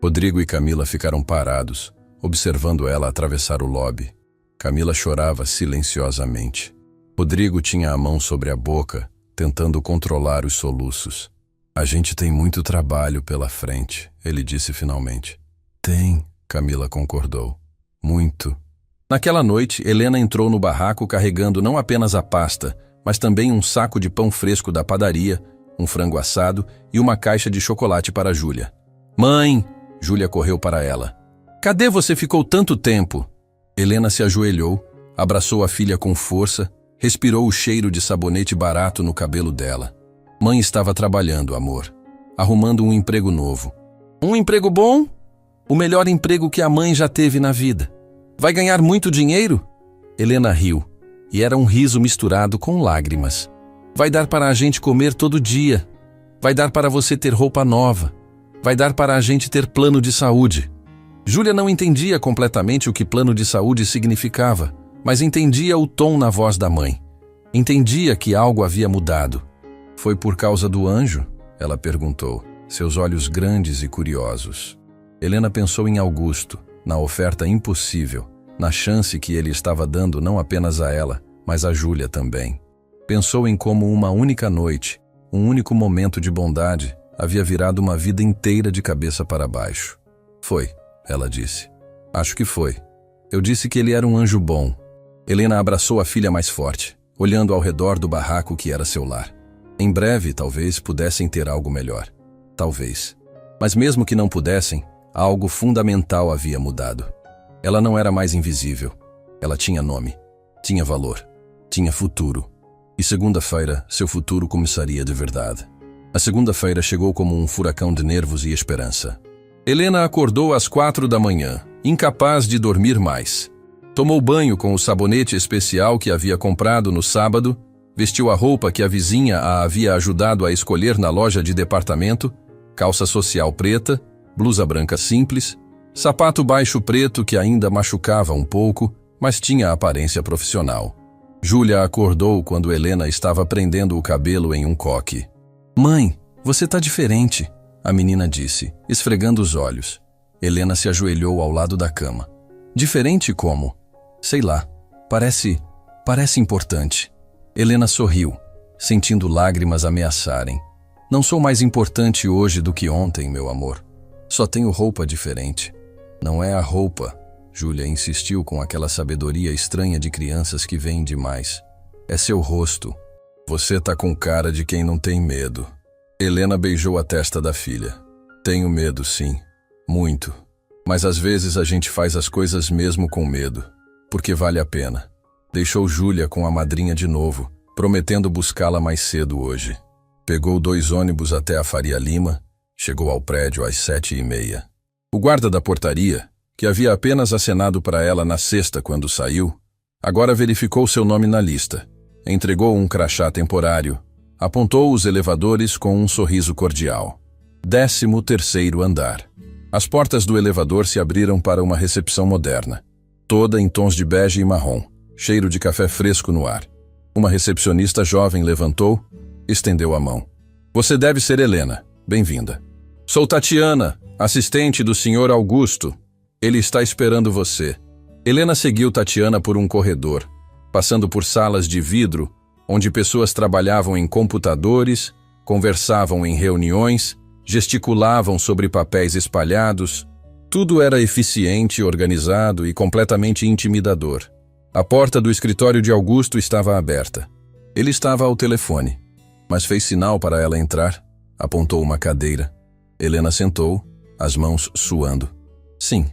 Rodrigo e Camila ficaram parados, observando ela atravessar o lobby. Camila chorava silenciosamente. Rodrigo tinha a mão sobre a boca, tentando controlar os soluços. "A gente tem muito trabalho pela frente", ele disse finalmente. "Tem", Camila concordou. "Muito." Naquela noite, Helena entrou no barraco carregando não apenas a pasta, mas também um saco de pão fresco da padaria, um frango assado e uma caixa de chocolate para Júlia. "Mãe!" Júlia correu para ela. "Cadê você ficou tanto tempo?" Helena se ajoelhou, abraçou a filha com força, respirou o cheiro de sabonete barato no cabelo dela. "Mãe estava trabalhando, amor. Arrumando um emprego novo." "Um emprego bom?" "O melhor emprego que a mãe já teve na vida." "Vai ganhar muito dinheiro?" Helena riu, e era um riso misturado com lágrimas. "Vai dar para a gente comer todo dia. Vai dar para você ter roupa nova. Vai dar para a gente ter plano de saúde." Júlia não entendia completamente o que plano de saúde significava, mas entendia o tom na voz da mãe. Entendia que algo havia mudado. "Foi por causa do anjo?" ela perguntou, seus olhos grandes e curiosos. Helena pensou em Augusto, na oferta impossível, na chance que ele estava dando não apenas a ela, mas a Júlia também. Pensou em como uma única noite, um único momento de bondade, havia virado uma vida inteira de cabeça para baixo. "Foi", ela disse. "Acho que foi. Eu disse que ele era um anjo bom." Helena abraçou a filha mais forte, olhando ao redor do barraco que era seu lar. Em breve, talvez, pudessem ter algo melhor. Talvez. Mas mesmo que não pudessem, algo fundamental havia mudado. Ela não era mais invisível. Ela tinha nome, tinha valor, tinha futuro. E segunda-feira, seu futuro começaria de verdade. A segunda-feira chegou como um furacão de nervos e esperança. Helena acordou às 4 da manhã, incapaz de dormir mais. Tomou banho com o sabonete especial que havia comprado no sábado, vestiu a roupa que a vizinha a havia ajudado a escolher na loja de departamento, calça social preta, blusa branca simples, sapato baixo preto que ainda machucava um pouco, mas tinha aparência profissional. Júlia acordou quando Helena estava prendendo o cabelo em um coque. "Mãe, você tá diferente", a menina disse, esfregando os olhos. Helena se ajoelhou ao lado da cama. "Diferente como?" "Sei lá, parece importante." Helena sorriu, sentindo lágrimas ameaçarem. "Não sou mais importante hoje do que ontem, meu amor. Só tenho roupa diferente." "Não é a roupa", Júlia insistiu com aquela sabedoria estranha de crianças que veem demais. "É seu rosto. Você tá com cara de quem não tem medo." Helena beijou a testa da filha. "Tenho medo, sim. Muito. Mas às vezes a gente faz as coisas mesmo com medo, porque vale a pena." Deixou Júlia com a madrinha de novo, prometendo buscá-la mais cedo hoje. Pegou 2 ônibus até a Faria Lima, chegou ao prédio às 7h30. O guarda da portaria, que havia apenas acenado para ela na sexta quando saiu, agora verificou seu nome na lista, entregou um crachá temporário, apontou os elevadores com um sorriso cordial. 13º andar. As portas do elevador se abriram para uma recepção moderna, toda em tons de bege e marrom, cheiro de café fresco no ar. Uma recepcionista jovem levantou, estendeu a mão. Você deve ser Helena. Bem-vinda. Sou Tatiana, assistente do Sr. Augusto. Ele está esperando você. Helena seguiu Tatiana por um corredor, passando por salas de vidro, onde pessoas trabalhavam em computadores, conversavam em reuniões, gesticulavam sobre papéis espalhados. Tudo era eficiente, organizado e completamente intimidador. A porta do escritório de Augusto estava aberta. Ele estava ao telefone, mas fez sinal para ela entrar, apontou uma cadeira. Helena sentou, as mãos suando. Sim,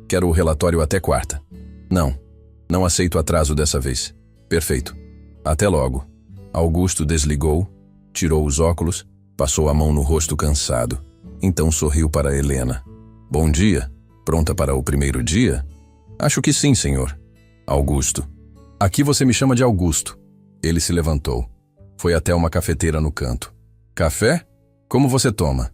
quero o relatório até quarta. Não aceito atraso dessa vez. Perfeito. Até logo. Augusto desligou, tirou os óculos, passou a mão no rosto cansado. Então sorriu para Helena. Bom dia. Pronta para o primeiro dia? Acho que sim, senhor. Augusto. Aqui você me chama de Augusto. Ele se levantou. Foi até uma cafeteira no canto. Café? Como você toma?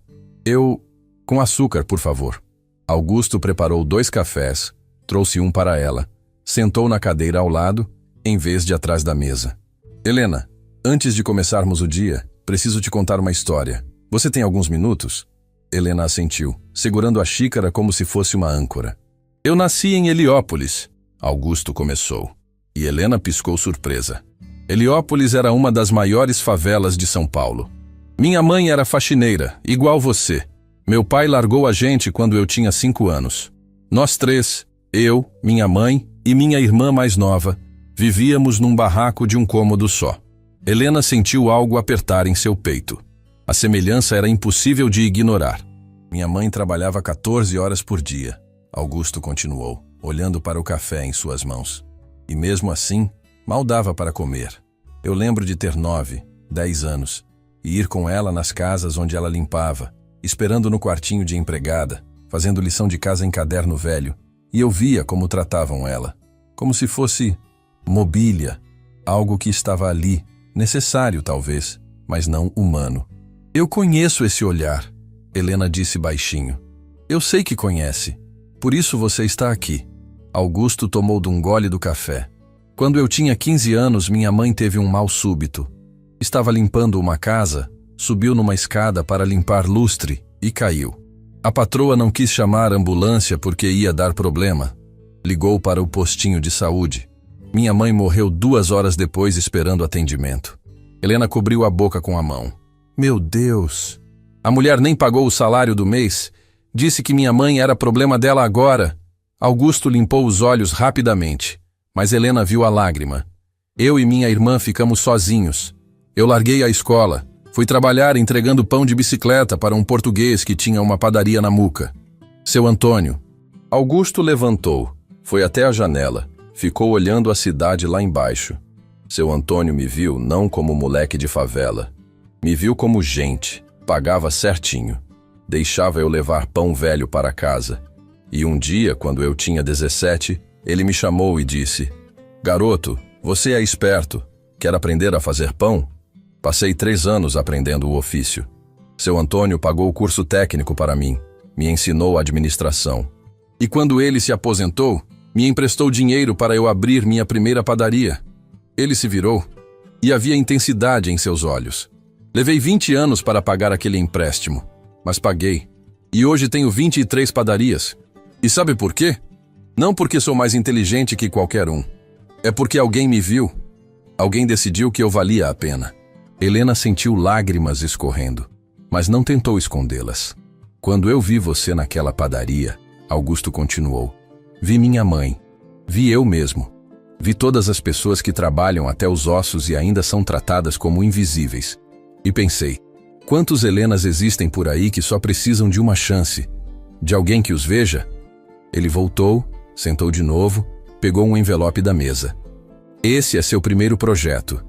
Com açúcar, por favor. Augusto preparou 2 cafés, trouxe um para ela, sentou na cadeira ao lado, em vez de atrás da mesa. Helena, antes de começarmos o dia, preciso te contar uma história. Você tem alguns minutos? Helena assentiu, segurando a xícara como se fosse uma âncora. Eu nasci em Heliópolis. Augusto começou, e Helena piscou surpresa. Heliópolis era uma das maiores favelas de São Paulo. Minha mãe era faxineira, igual você. Meu pai largou a gente quando eu tinha 5 anos. Nós 3, eu, minha mãe e minha irmã mais nova, vivíamos num barraco de um cômodo só. Helena sentiu algo apertar em seu peito. A semelhança era impossível de ignorar. Minha mãe trabalhava 14 horas por dia. Augusto continuou, olhando para o café em suas mãos. E mesmo assim, mal dava para comer. Eu lembro de ter 9, 10 anos e ir com ela nas casas onde ela limpava, esperando no quartinho de empregada, fazendo lição de casa em caderno velho, e eu via como tratavam ela, como se fosse mobília, algo que estava ali, necessário talvez, mas não humano. Eu conheço esse olhar, Helena disse baixinho. Eu sei que conhece, por isso você está aqui. Augusto tomou de um gole do café. Quando eu tinha 15 anos, minha mãe teve um mal súbito. Estava limpando uma casa, subiu numa escada para limpar lustre e caiu. A patroa não quis chamar a ambulância porque ia dar problema. Ligou para o postinho de saúde. Minha mãe morreu 2 horas depois esperando atendimento. Helena cobriu a boca com a mão. Meu Deus! A mulher nem pagou o salário do mês. Disse que minha mãe era problema dela agora. Augusto limpou os olhos rapidamente, mas Helena viu a lágrima. Eu e minha irmã ficamos sozinhos. Eu larguei a escola. Fui trabalhar entregando pão de bicicleta para um português que tinha uma padaria na Muca. Seu Antônio. Augusto levantou, foi até a janela, ficou olhando a cidade lá embaixo. Seu Antônio me viu não como moleque de favela. Me viu como gente, pagava certinho. Deixava eu levar pão velho para casa. E um dia, quando eu tinha 17, ele me chamou e disse: Garoto, você é esperto. Quer aprender a fazer pão? Passei 3 anos aprendendo o ofício. Seu Antônio pagou o curso técnico para mim, me ensinou administração. E quando ele se aposentou, me emprestou dinheiro para eu abrir minha primeira padaria. Ele se virou e havia intensidade em seus olhos. Levei 20 anos para pagar aquele empréstimo, mas paguei. E hoje tenho 23 padarias. E sabe por quê? Não porque sou mais inteligente que qualquer um. É porque alguém me viu. Alguém decidiu que eu valia a pena. Helena sentiu lágrimas escorrendo, mas não tentou escondê-las. Quando eu vi você naquela padaria, Augusto continuou, vi minha mãe, vi eu mesmo, vi todas as pessoas que trabalham até os ossos e ainda são tratadas como invisíveis. E pensei, quantos Helenas existem por aí que só precisam de uma chance, de alguém que os veja? Ele voltou, sentou de novo, pegou um envelope da mesa. Esse é seu primeiro projeto.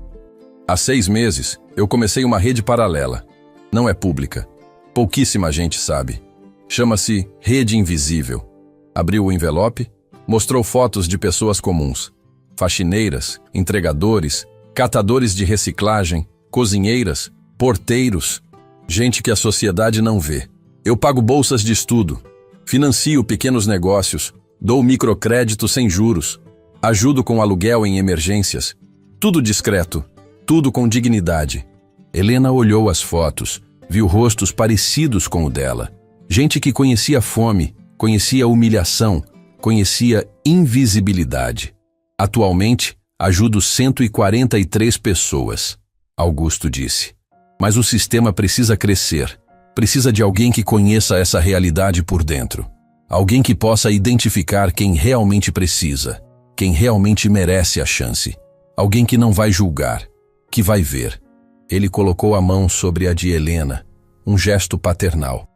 Há 6 meses, eu comecei uma rede paralela. Não é pública. Pouquíssima gente sabe. Chama-se Rede Invisível. Abriu o envelope, mostrou fotos de pessoas comuns. Faxineiras, entregadores, catadores de reciclagem, cozinheiras, porteiros. Gente que a sociedade não vê. Eu pago bolsas de estudo. Financio pequenos negócios. Dou microcrédito sem juros. Ajudo com aluguel em emergências. Tudo discreto. Tudo com dignidade. Helena olhou as fotos, Viu rostos parecidos com o dela. Gente que conhecia fome, conhecia humilhação, conhecia invisibilidade. Atualmente, ajudo 143 pessoas, Augusto disse. Mas o sistema precisa crescer. Precisa de alguém que conheça essa realidade por dentro. Alguém que possa identificar quem realmente precisa, quem realmente merece a chance. Alguém que não vai julgar, que vai ver. Ele colocou a mão sobre a de Helena, um gesto paternal.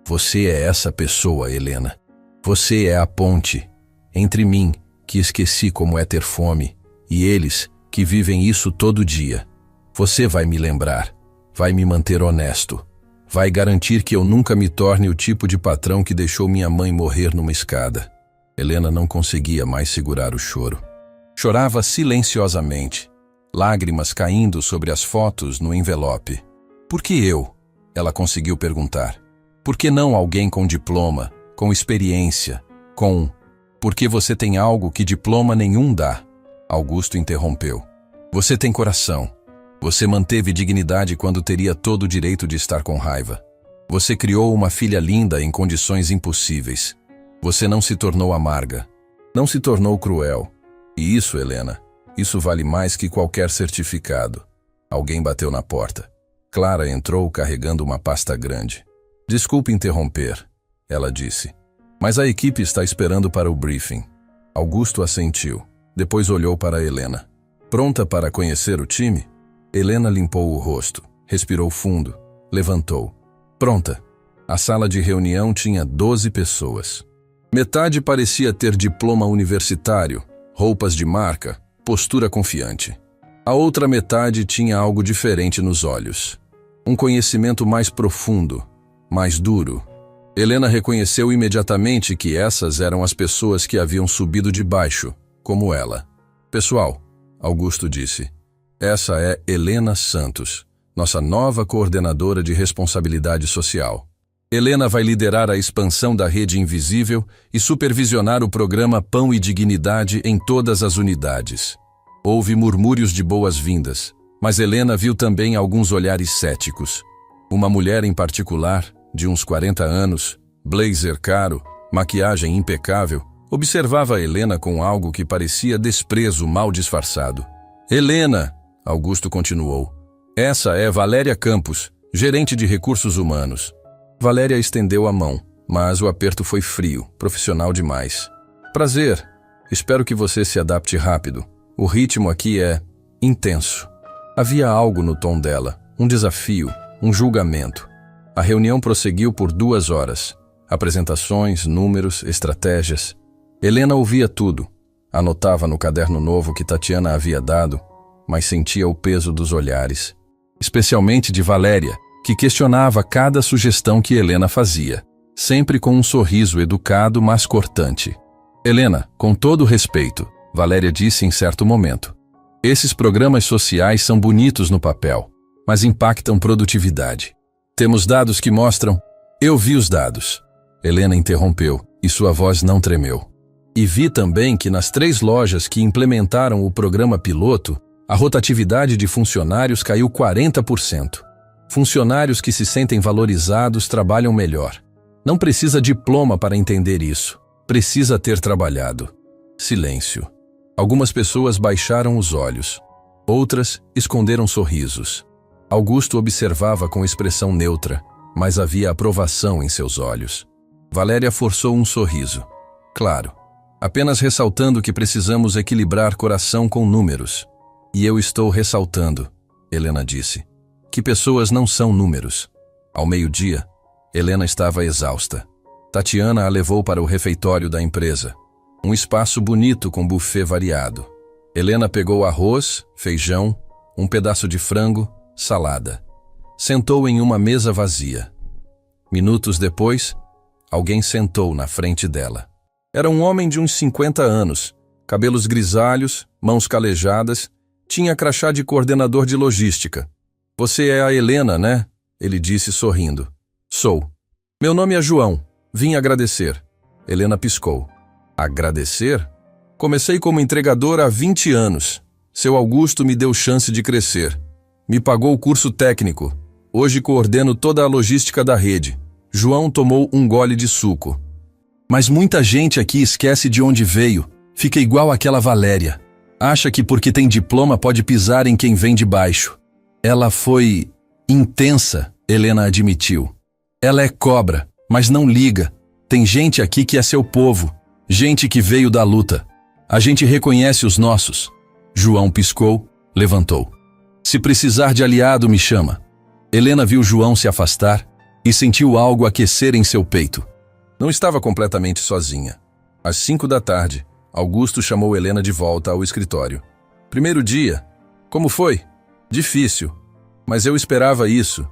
Você é essa pessoa, Helena. Você é a ponte entre mim, que esqueci como é ter fome, e eles, que vivem isso todo dia. Você vai me lembrar, vai me manter honesto, vai garantir que eu nunca me torne o tipo de patrão que deixou minha mãe morrer numa escada. Helena não conseguia mais segurar o choro. Chorava silenciosamente, lágrimas caindo sobre as fotos no envelope. Por que eu? Ela conseguiu perguntar. Por que não alguém com diploma, com experiência, com... Porque você tem algo que diploma nenhum dá. Augusto interrompeu. Você tem coração. Você manteve dignidade quando teria todo o direito de estar com raiva. Você criou uma filha linda em condições impossíveis. Você não se tornou amarga. Não se tornou cruel. E isso, Helena, isso vale mais que qualquer certificado. Alguém bateu na porta. Clara entrou carregando uma pasta grande. Desculpe interromper, ela disse. Mas a equipe está esperando para o briefing. Augusto assentiu. Depois olhou para Helena. Pronta para conhecer o time? Helena limpou o rosto, respirou fundo, levantou. Pronta. A sala de reunião tinha 12 pessoas. Metade parecia ter diploma universitário, roupas de marca, postura confiante. A outra metade tinha algo diferente nos olhos. Um conhecimento mais profundo, mais duro. Helena reconheceu imediatamente que essas eram as pessoas que haviam subido de baixo, como ela. Pessoal, Augusto disse, essa é Helena Santos, nossa nova coordenadora de responsabilidade social. Helena vai liderar a expansão da Rede Invisível e supervisionar o programa Pão e Dignidade em todas as unidades. Houve murmúrios de boas-vindas, mas Helena viu também alguns olhares céticos. Uma mulher em particular, de uns 40 anos, blazer caro, maquiagem impecável, observava Helena com algo que parecia desprezo mal disfarçado. Helena, Augusto continuou, essa é Valéria Campos, gerente de recursos humanos. Valéria estendeu a mão, mas o aperto foi frio, profissional demais. Prazer, espero que você se adapte rápido. O ritmo aqui é intenso. Havia algo no tom dela, um desafio, um julgamento. A reunião prosseguiu por 2 horas. Apresentações, números, estratégias. Helena ouvia tudo. Anotava no caderno novo que Tatiana havia dado, mas sentia o peso dos olhares. Especialmente de Valéria, que questionava cada sugestão que Helena fazia, sempre com um sorriso educado, mas cortante. Helena, com todo respeito, Valéria disse em certo momento, esses programas sociais são bonitos no papel, mas impactam produtividade. Temos dados que mostram... Eu vi os dados. Helena interrompeu, e sua voz não tremeu. E vi também que nas 3 lojas que implementaram o programa piloto, a rotatividade de funcionários caiu 40%. Funcionários que se sentem valorizados trabalham melhor. Não precisa diploma para entender isso. Precisa ter trabalhado. Silêncio. Algumas pessoas baixaram os olhos. Outras esconderam sorrisos. Augusto observava com expressão neutra, mas havia aprovação em seus olhos. Valéria forçou um sorriso. Claro, apenas ressaltando que precisamos equilibrar coração com números. E eu estou ressaltando, Helena disse, que pessoas não são números. Ao meio-dia, Helena estava exausta. Tatiana a levou para o refeitório da empresa, um espaço bonito com buffet variado. Helena pegou arroz, feijão, um pedaço de frango, salada. Sentou em uma mesa vazia. Minutos depois, alguém sentou na frente dela. Era um homem de uns 50 anos, cabelos grisalhos, mãos calejadas, tinha crachá de coordenador de logística. Você é a Helena, né? Ele disse sorrindo. Sou. Meu nome é João. Vim agradecer. Helena piscou. Agradecer? Comecei como entregador há 20 anos. Seu Augusto me deu chance de crescer. Me pagou o curso técnico. Hoje coordeno toda a logística da rede. João tomou um gole de suco. Mas muita gente aqui esquece de onde veio. Fica igual aquela Valéria. Acha que porque tem diploma pode pisar em quem vem de baixo. Ela foi intensa, Helena admitiu. Ela é cobra, mas não liga. Tem gente aqui que é seu povo. Gente que veio da luta. A gente reconhece os nossos. João piscou, levantou. Se precisar de aliado, me chama. Helena viu João se afastar e sentiu algo aquecer em seu peito. Não estava completamente sozinha. Às 5 da tarde, Augusto chamou Helena de volta ao escritório. Primeiro dia. Como foi? Difícil. Mas eu esperava isso,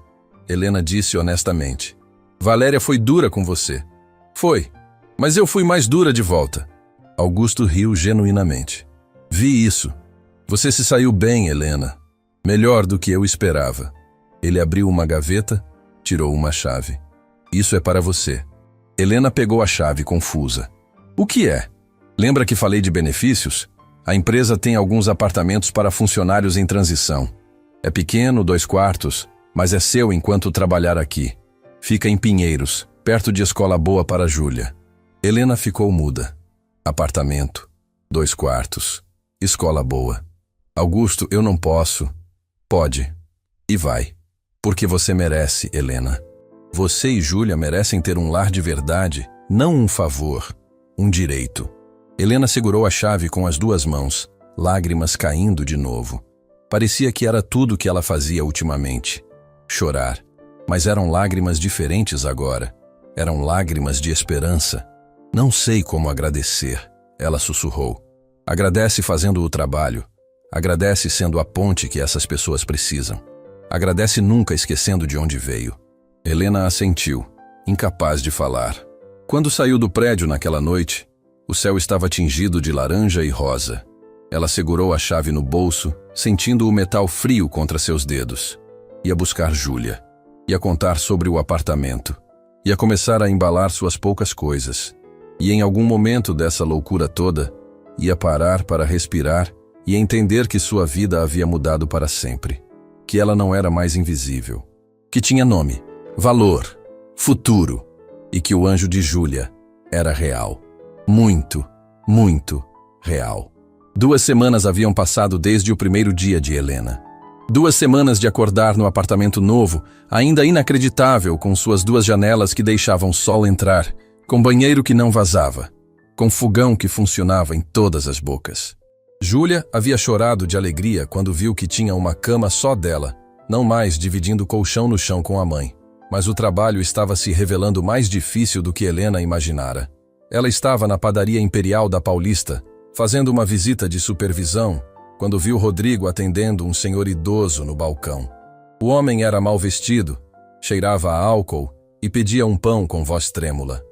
Helena disse honestamente. Valéria foi dura com você. Foi. Mas eu fui mais dura de volta. Augusto riu genuinamente. Vi isso. Você se saiu bem, Helena. Melhor do que eu esperava. Ele abriu uma gaveta, tirou uma chave. Isso é para você. Helena pegou a chave confusa. O que é? Lembra que falei de benefícios? A empresa tem alguns apartamentos para funcionários em transição. É pequeno, 2 quartos, mas é seu enquanto trabalhar aqui. Fica em Pinheiros, perto de Escola Boa para Júlia. Helena ficou muda. Apartamento, 2 quartos, Escola Boa. Augusto, eu não posso. Pode. E vai. Porque você merece, Helena. Você e Júlia merecem ter um lar de verdade, não um favor, um direito. Helena segurou a chave com as 2 mãos, lágrimas caindo de novo. Parecia que era tudo que ela fazia ultimamente. Chorar. Mas eram lágrimas diferentes agora. Eram lágrimas de esperança. Não sei como agradecer, ela sussurrou. Agradece fazendo o trabalho. Agradece sendo a ponte que essas pessoas precisam. Agradece nunca esquecendo de onde veio. Helena assentiu, incapaz de falar. Quando saiu do prédio naquela noite, o céu estava tingido de laranja e rosa. Ela segurou a chave no bolso, sentindo o metal frio contra seus dedos. Ia buscar Júlia. Ia contar sobre o apartamento. Ia começar a embalar suas poucas coisas. E em algum momento dessa loucura toda, ia parar para respirar e entender que sua vida havia mudado para sempre. Que ela não era mais invisível. Que tinha nome, valor, futuro. E que o anjo de Júlia era real. Muito, muito real. 2 semanas haviam passado desde o primeiro dia de Helena. 2 semanas de acordar no apartamento novo, ainda inacreditável, com suas 2 janelas que deixavam sol entrar, com banheiro que não vazava, com fogão que funcionava em todas as bocas. Júlia havia chorado de alegria quando viu que tinha uma cama só dela, não mais dividindo colchão no chão com a mãe. Mas o trabalho estava se revelando mais difícil do que Helena imaginara. Ela estava na padaria Imperial da Paulista, fazendo uma visita de supervisão, quando viu Rodrigo atendendo um senhor idoso no balcão. O homem era mal vestido, cheirava a álcool e pedia um pão com voz trêmula.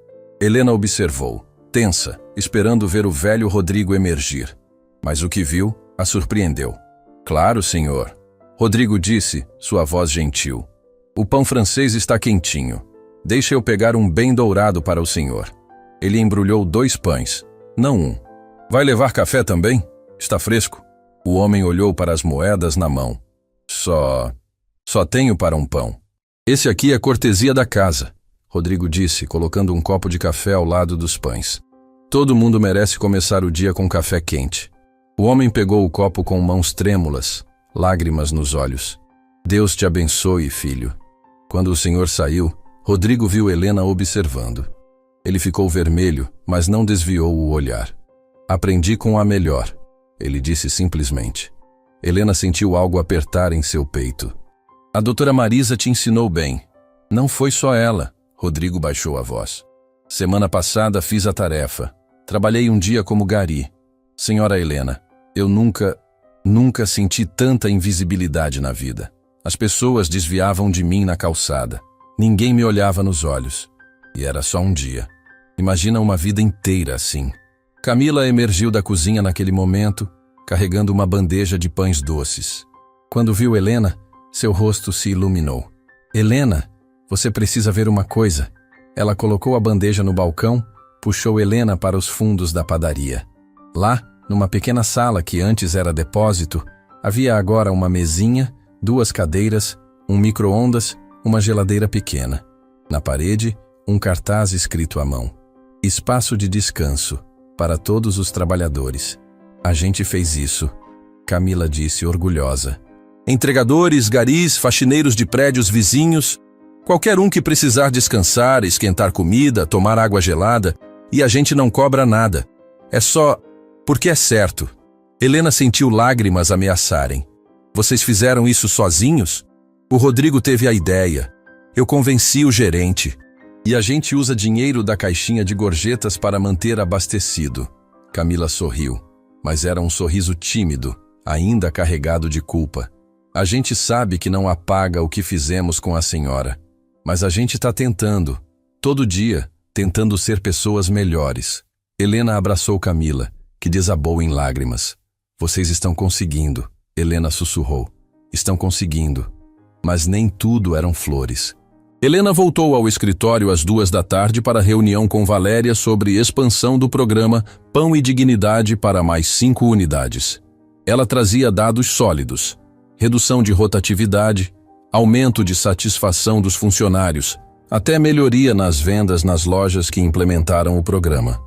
Helena observou, tensa, esperando ver o velho Rodrigo emergir. Mas o que viu a surpreendeu. Claro, senhor. Rodrigo disse, sua voz gentil. O pão francês está quentinho. Deixa eu pegar um bem dourado para o senhor. Ele embrulhou 2 pães, não um. Vai levar café também? Está fresco? O homem olhou para as moedas na mão. Só tenho para um pão. Esse aqui é cortesia da casa, Rodrigo disse, colocando um copo de café ao lado dos pães. Todo mundo merece começar o dia com café quente. O homem pegou o copo com mãos trêmulas, lágrimas nos olhos. Deus te abençoe, filho. Quando o senhor saiu, Rodrigo viu Helena observando. Ele ficou vermelho, mas não desviou o olhar. Aprendi com a melhor, ele disse simplesmente. Helena sentiu algo apertar em seu peito. A doutora Marisa te ensinou bem. Não foi só ela, Rodrigo baixou a voz. Semana passada fiz a tarefa. Trabalhei um dia como gari. Senhora Helena, eu nunca senti tanta invisibilidade na vida. As pessoas desviavam de mim na calçada. Ninguém me olhava nos olhos. E era só um dia. Imagina uma vida inteira assim. Camila emergiu da cozinha naquele momento, carregando uma bandeja de pães doces. Quando viu Helena, seu rosto se iluminou. Helena, você precisa ver uma coisa. Ela colocou a bandeja no balcão, puxou Helena para os fundos da padaria. Lá, numa pequena sala que antes era depósito, havia agora uma mesinha, 2 cadeiras, um micro-ondas Uma geladeira pequena. Na parede, um cartaz escrito à mão. Espaço de descanso para todos os trabalhadores. A gente fez isso, Camila disse orgulhosa. Entregadores, garis, faxineiros de prédios vizinhos, qualquer um que precisar descansar, esquentar comida, tomar água gelada, e a gente não cobra nada. É só porque é certo. Helena sentiu lágrimas ameaçarem. Vocês fizeram isso sozinhos? O Rodrigo teve a ideia. Eu convenci o gerente. E a gente usa dinheiro da caixinha de gorjetas para manter abastecido. Camila sorriu, mas era um sorriso tímido, ainda carregado de culpa. A gente sabe que não apaga o que fizemos com a senhora, mas a gente está tentando, todo dia, tentando ser pessoas melhores. Helena abraçou Camila, que desabou em lágrimas. Vocês estão conseguindo, Helena sussurrou. Estão conseguindo. Mas nem tudo eram flores. Helena voltou ao escritório às 2 da tarde para reunião com Valéria sobre expansão do programa Pão e Dignidade para mais 5 unidades. Ela trazia dados sólidos. Redução de rotatividade, aumento de satisfação dos funcionários, até melhoria nas vendas nas lojas que implementaram o programa.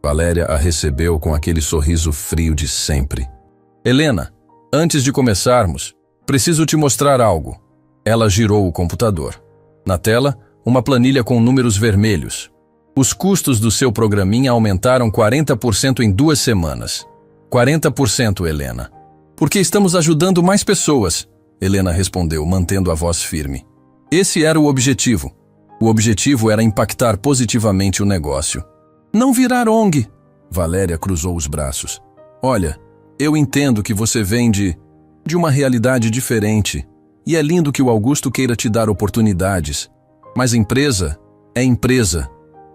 Valéria a recebeu com aquele sorriso frio de sempre. Helena, antes de começarmos, preciso te mostrar algo. Ela girou o computador. Na tela, uma planilha com números vermelhos. Os custos do seu programinha aumentaram 40% em 2 semanas. 40%, Helena. Porque estamos ajudando mais pessoas, Helena respondeu, mantendo a voz firme. Esse era o objetivo. O objetivo era impactar positivamente o negócio. Não virar ONG. Valéria cruzou os braços. Olha, eu entendo que você vem de uma realidade diferente. E é lindo que o Augusto queira te dar oportunidades. Mas empresa é empresa.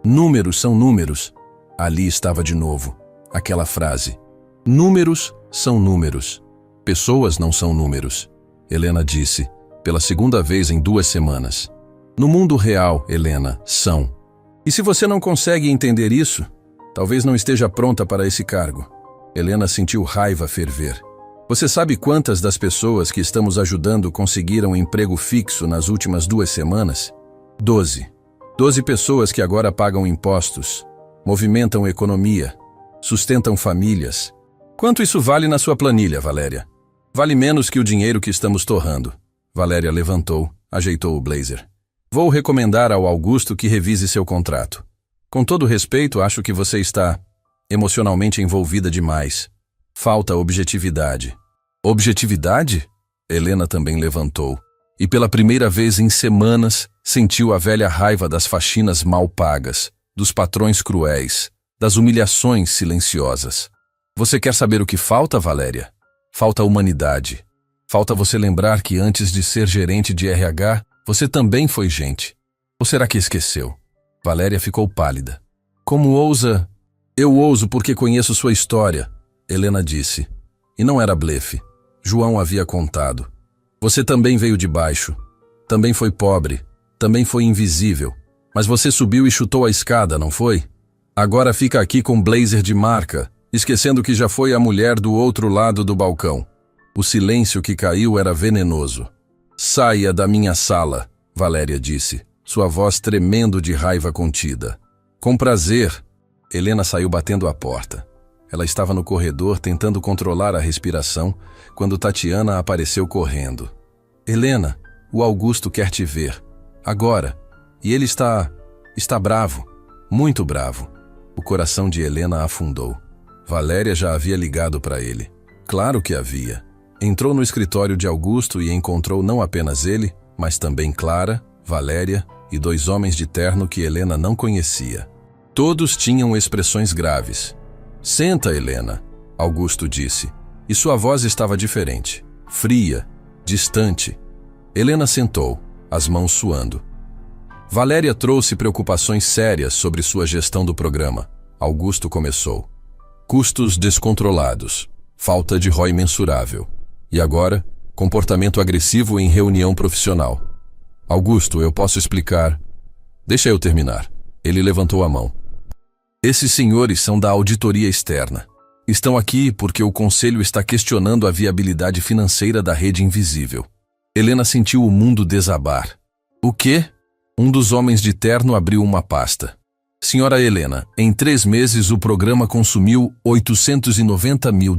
Números são números. Ali estava de novo, aquela frase. Números são números. Pessoas não são números. Helena disse, pela segunda vez em 2 semanas. No mundo real, Helena, são. E se você não consegue entender isso, talvez não esteja pronta para esse cargo. Helena sentiu raiva ferver. Você sabe quantas das pessoas que estamos ajudando conseguiram emprego fixo nas últimas 2 semanas? 12. 12 pessoas que agora pagam impostos, movimentam economia, sustentam famílias. Quanto isso vale na sua planilha, Valéria? Vale menos que o dinheiro que estamos torrando. Valéria levantou, ajeitou o blazer. Vou recomendar ao Augusto que revise seu contrato. Com todo respeito, acho que você está emocionalmente envolvida demais. Falta objetividade. Objetividade? Helena também levantou. E pela primeira vez em semanas, sentiu a velha raiva das faxinas mal pagas, dos patrões cruéis, das humilhações silenciosas. Você quer saber o que falta, Valéria? Falta humanidade. Falta você lembrar que antes de ser gerente de RH, você também foi gente. Ou será que esqueceu? Valéria ficou pálida. Como ousa? Eu ouso porque conheço sua história, Helena disse. E não era blefe. João havia contado. Você também veio de baixo. Também foi pobre. Também foi invisível. Mas você subiu e chutou a escada, não foi? Agora fica aqui com blazer de marca, esquecendo que já foi a mulher do outro lado do balcão. O silêncio que caiu era venenoso. Saia da minha sala, Valéria disse, sua voz tremendo de raiva contida. Com prazer. Helena saiu batendo a porta. Ela estava no corredor tentando controlar a respiração quando Tatiana apareceu correndo. Helena, o Augusto quer te ver. Agora. E ele está bravo. Muito bravo. O coração de Helena afundou. Valéria já havia ligado para ele. Claro que havia. Entrou no escritório de Augusto e encontrou não apenas ele, mas também Clara, Valéria e 2 homens de terno que Helena não conhecia. Todos tinham expressões graves. Senta, Helena, Augusto disse, e sua voz estava diferente, fria, distante. Helena sentou, as mãos suando. Valéria trouxe preocupações sérias sobre sua gestão do programa. Augusto começou. Custos descontrolados, falta de ROI mensurável. E agora, comportamento agressivo em reunião profissional. Augusto, eu posso explicar? Deixa eu terminar. Ele levantou a mão. Esses senhores são da auditoria externa. Estão aqui porque o conselho está questionando a viabilidade financeira da rede invisível. Helena sentiu o mundo desabar. O quê? Um dos homens de terno abriu uma pasta. Senhora Helena, em 3 meses o programa consumiu $890 mil.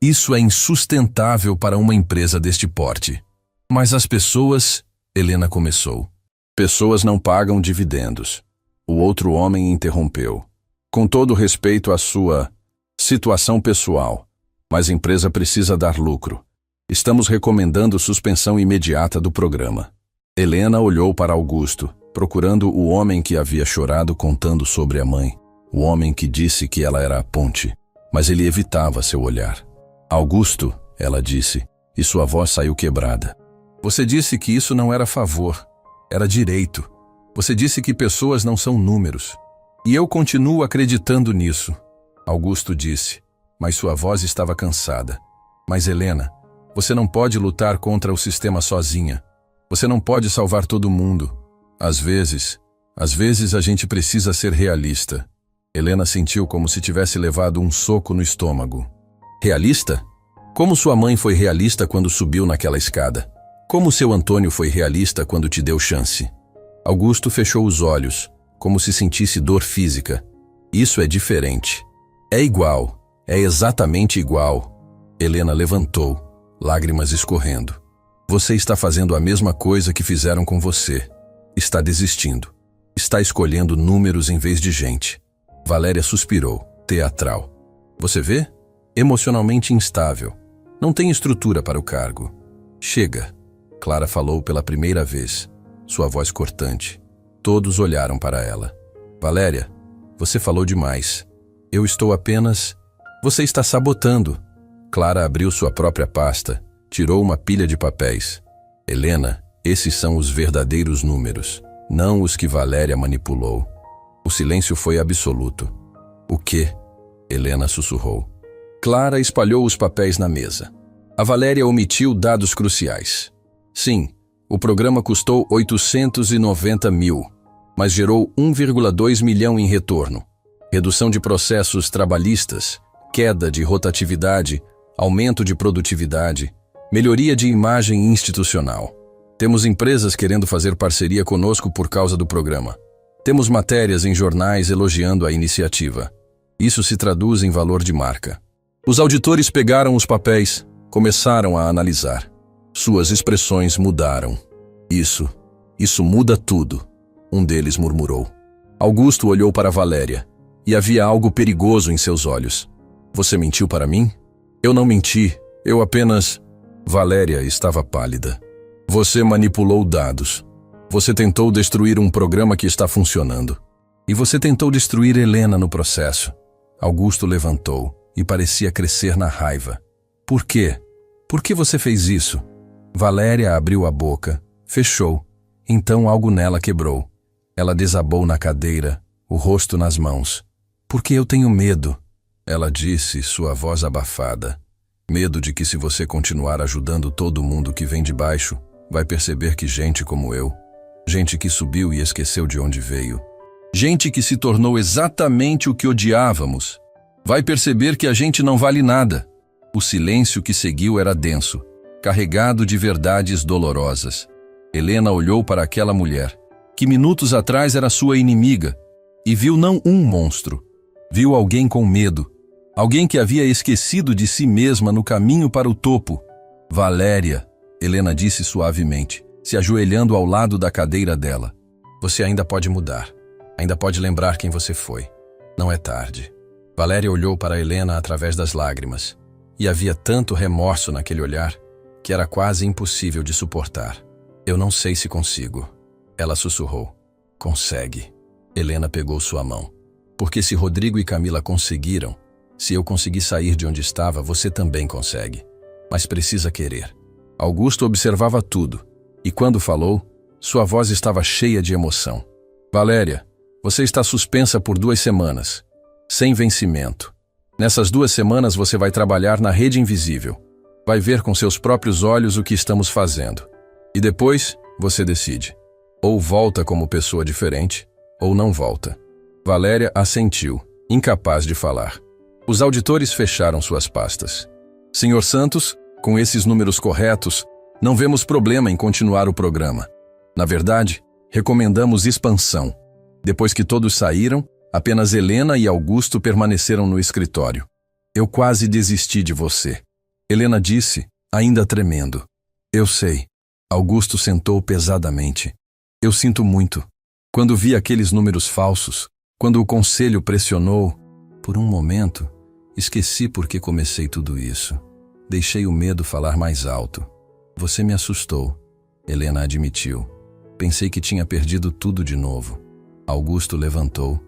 Isso é insustentável para uma empresa deste porte. Mas as pessoas... Helena começou. Pessoas não pagam dividendos. O outro homem interrompeu. Com todo respeito à sua situação pessoal, mas a empresa precisa dar lucro. Estamos recomendando suspensão imediata do programa. Helena olhou para Augusto, procurando o homem que havia chorado contando sobre a mãe, o homem que disse que ela era a ponte, mas ele evitava seu olhar. Augusto, ela disse, e sua voz saiu quebrada. Você disse que isso não era favor, era direito. Você disse que pessoas não são números. E eu continuo acreditando nisso. Augusto disse, mas sua voz estava cansada. Mas Helena, você não pode lutar contra o sistema sozinha. Você não pode salvar todo mundo. Às vezes a gente precisa ser realista. Helena sentiu como se tivesse levado um soco no estômago. Realista? Como sua mãe foi realista quando subiu naquela escada? Como seu Antônio foi realista quando te deu chance? Augusto fechou os olhos, como se sentisse dor física. Isso é diferente. É igual. É exatamente igual. Helena levantou, lágrimas escorrendo. Você está fazendo a mesma coisa que fizeram com você. Está desistindo. Está escolhendo números em vez de gente. Valéria suspirou, teatral. Você vê? Emocionalmente instável. Não tem estrutura para o cargo. Chega. Clara falou pela primeira vez, sua voz cortante. Todos olharam para ela. Valéria, você falou demais. Eu estou apenas... Você está sabotando. Clara abriu sua própria pasta, tirou uma pilha de papéis. Helena, esses são os verdadeiros números, não os que Valéria manipulou. O silêncio foi absoluto. O quê? Helena sussurrou. Clara espalhou os papéis na mesa. A Valéria omitiu dados cruciais. Sim, o programa custou 890 mil, mas gerou 1,2 milhão em retorno. Redução de processos trabalhistas, queda de rotatividade, aumento de produtividade, melhoria de imagem institucional. Temos empresas querendo fazer parceria conosco por causa do programa. Temos matérias em jornais elogiando a iniciativa. Isso se traduz em valor de marca. Os auditores pegaram os papéis, começaram a analisar. Suas expressões mudaram. Isso muda tudo, um deles murmurou. Augusto olhou para Valéria, e havia algo perigoso em seus olhos. Você mentiu para mim? Eu não menti, eu apenas... Valéria estava pálida. Você manipulou dados. Você tentou destruir um programa que está funcionando. E você tentou destruir Helena no processo. Augusto levantou e parecia crescer na raiva. Por quê? Por que você fez isso? Valéria abriu a boca, fechou. Então algo nela quebrou. Ela desabou na cadeira, o rosto nas mãos. Porque eu tenho medo, ela disse, sua voz abafada. Medo de que se você continuar ajudando todo mundo que vem de baixo, vai perceber que gente como eu, gente que subiu e esqueceu de onde veio, gente que se tornou exatamente o que odiávamos, vai perceber que a gente não vale nada. O silêncio que seguiu era denso, carregado de verdades dolorosas. Helena olhou para aquela mulher, que minutos atrás era sua inimiga, e viu não um monstro, viu alguém com medo, alguém que havia esquecido de si mesma no caminho para o topo. Valéria, Helena disse suavemente, se ajoelhando ao lado da cadeira dela. Você ainda pode mudar, ainda pode lembrar quem você foi. Não é tarde. Valéria olhou para Helena através das lágrimas, e havia tanto remorso naquele olhar, que era quase impossível de suportar. Eu não sei se consigo. Ela sussurrou. Consegue. Helena pegou sua mão. Porque se Rodrigo e Camila conseguiram, se eu conseguir sair de onde estava, você também consegue. Mas precisa querer. Augusto observava tudo, e quando falou, sua voz estava cheia de emoção. Valéria, você está suspensa por 2 semanas, sem vencimento. Nessas 2 semanas você vai trabalhar na rede invisível. Vai ver com seus próprios olhos o que estamos fazendo. E depois, você decide. Ou volta como pessoa diferente, ou não volta. Valéria assentiu, incapaz de falar. Os auditores fecharam suas pastas. Senhor Santos, com esses números corretos, não vemos problema em continuar o programa. Na verdade, recomendamos expansão. Depois que todos saíram, apenas Helena e Augusto permaneceram no escritório. Eu quase desisti de você. Helena disse, ainda tremendo. Eu sei. Augusto sentou pesadamente. Eu sinto muito. Quando vi aqueles números falsos, quando o conselho pressionou, por um momento, esqueci por que comecei tudo isso. Deixei o medo falar mais alto. Você me assustou, Helena admitiu. Pensei que tinha perdido tudo de novo. Augusto levantou,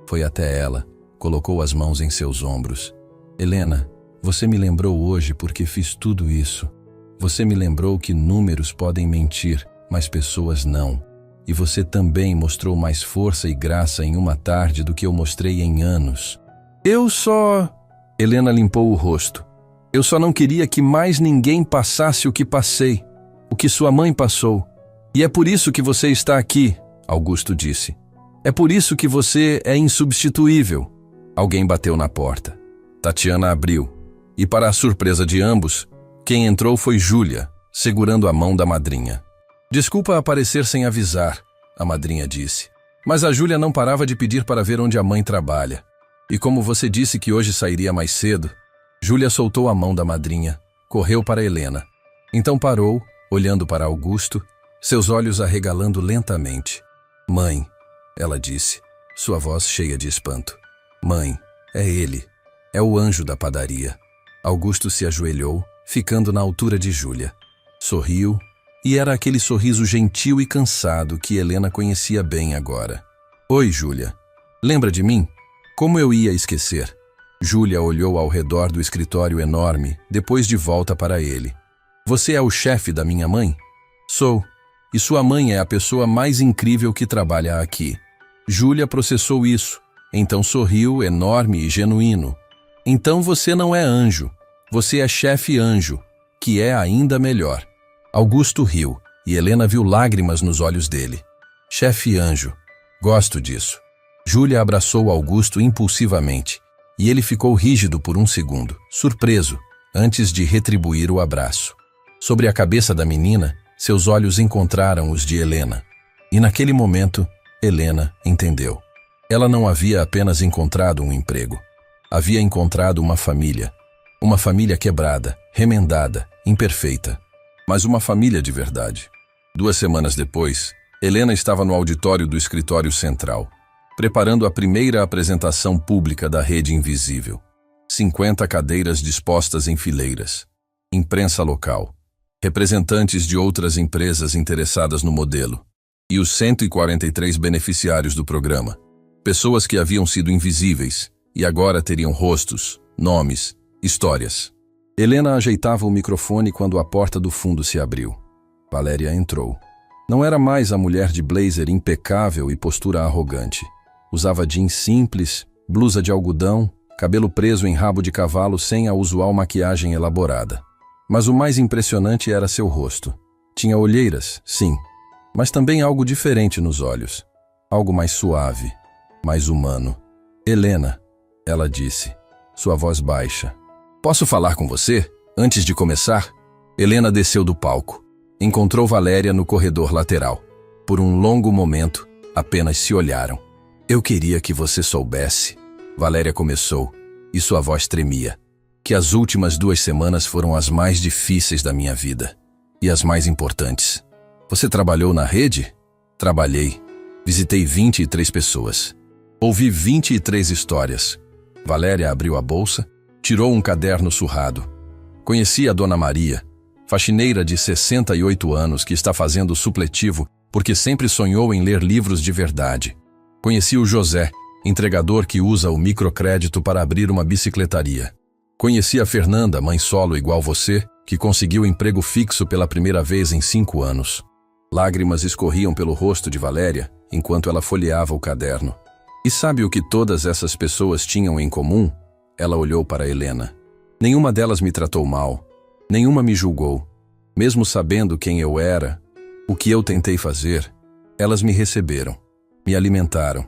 foi até ela, colocou as mãos em seus ombros. Helena, você me lembrou hoje porque fiz tudo isso. Você me lembrou que números podem mentir, mas pessoas não. E você também mostrou mais força e graça em uma tarde do que eu mostrei em anos. Helena limpou o rosto. Eu só não queria que mais ninguém passasse o que passei, o que sua mãe passou. E é por isso que você está aqui, Augusto disse. É por isso que você é insubstituível. Alguém bateu na porta. Tatiana abriu. E para a surpresa de ambos, quem entrou foi Júlia, segurando a mão da madrinha. Desculpa aparecer sem avisar, a madrinha disse. Mas a Júlia não parava de pedir para ver onde a mãe trabalha. E como você disse que hoje sairia mais cedo, Júlia soltou a mão da madrinha, correu para Helena. Então parou, olhando para Augusto, seus olhos arregalando lentamente. Mãe, ela disse, sua voz cheia de espanto. Mãe, é ele. É o anjo da padaria. Augusto se ajoelhou, ficando na altura de Júlia. Sorriu, e era aquele sorriso gentil e cansado que Helena conhecia bem agora. Oi, Júlia. Lembra de mim? Como eu ia esquecer? Júlia olhou ao redor do escritório enorme, depois de volta para ele. Você é o chefe da minha mãe? Sou. E sua mãe é a pessoa mais incrível que trabalha aqui. Júlia processou isso, então sorriu enorme e genuíno. Então você não é anjo, você é chefe anjo, que é ainda melhor. Augusto riu, e Helena viu lágrimas nos olhos dele. Chefe anjo, gosto disso. Júlia abraçou Augusto impulsivamente, e ele ficou rígido por um segundo, surpreso, antes de retribuir o abraço. Sobre a cabeça da menina, seus olhos encontraram os de Helena. E naquele momento, Helena entendeu. Ela não havia apenas encontrado um emprego. Havia encontrado uma família quebrada, remendada, imperfeita, mas uma família de verdade. 2 semanas depois, Helena estava no auditório do escritório central, preparando a primeira apresentação pública da Rede Invisível. 50 cadeiras dispostas em fileiras. Imprensa local. Representantes de outras empresas interessadas no modelo. E os 143 beneficiários do programa. Pessoas que haviam sido invisíveis e agora teriam rostos, nomes, histórias. Helena ajeitava o microfone quando a porta do fundo se abriu. Valéria entrou. Não era mais a mulher de blazer impecável e postura arrogante. Usava jeans simples, blusa de algodão, cabelo preso em rabo de cavalo sem a usual maquiagem elaborada. Mas o mais impressionante era seu rosto. Tinha olheiras, sim, mas também algo diferente nos olhos. Algo mais suave, mais humano. Helena, ela disse, sua voz baixa. Posso falar com você? Antes de começar? Helena desceu do palco. Encontrou Valéria no corredor lateral. Por um longo momento, apenas se olharam. Eu queria que você soubesse, Valéria começou, e sua voz tremia, que as últimas 2 semanas foram as mais difíceis da minha vida. E as mais importantes. Você trabalhou na rede? Trabalhei. Visitei 23 pessoas. Ouvi 23 histórias. Valéria abriu a bolsa, tirou um caderno surrado. Conheci a Dona Maria, faxineira de 68 anos que está fazendo supletivo porque sempre sonhou em ler livros de verdade. Conheci o José, entregador que usa o microcrédito para abrir uma bicicletaria. Conheci a Fernanda, mãe solo igual você, que conseguiu emprego fixo pela primeira vez em 5 anos. Lágrimas escorriam pelo rosto de Valéria enquanto ela folheava o caderno. E sabe o que todas essas pessoas tinham em comum? Ela olhou para Helena. Nenhuma delas me tratou mal. Nenhuma me julgou. Mesmo sabendo quem eu era, o que eu tentei fazer, elas me receberam, me alimentaram,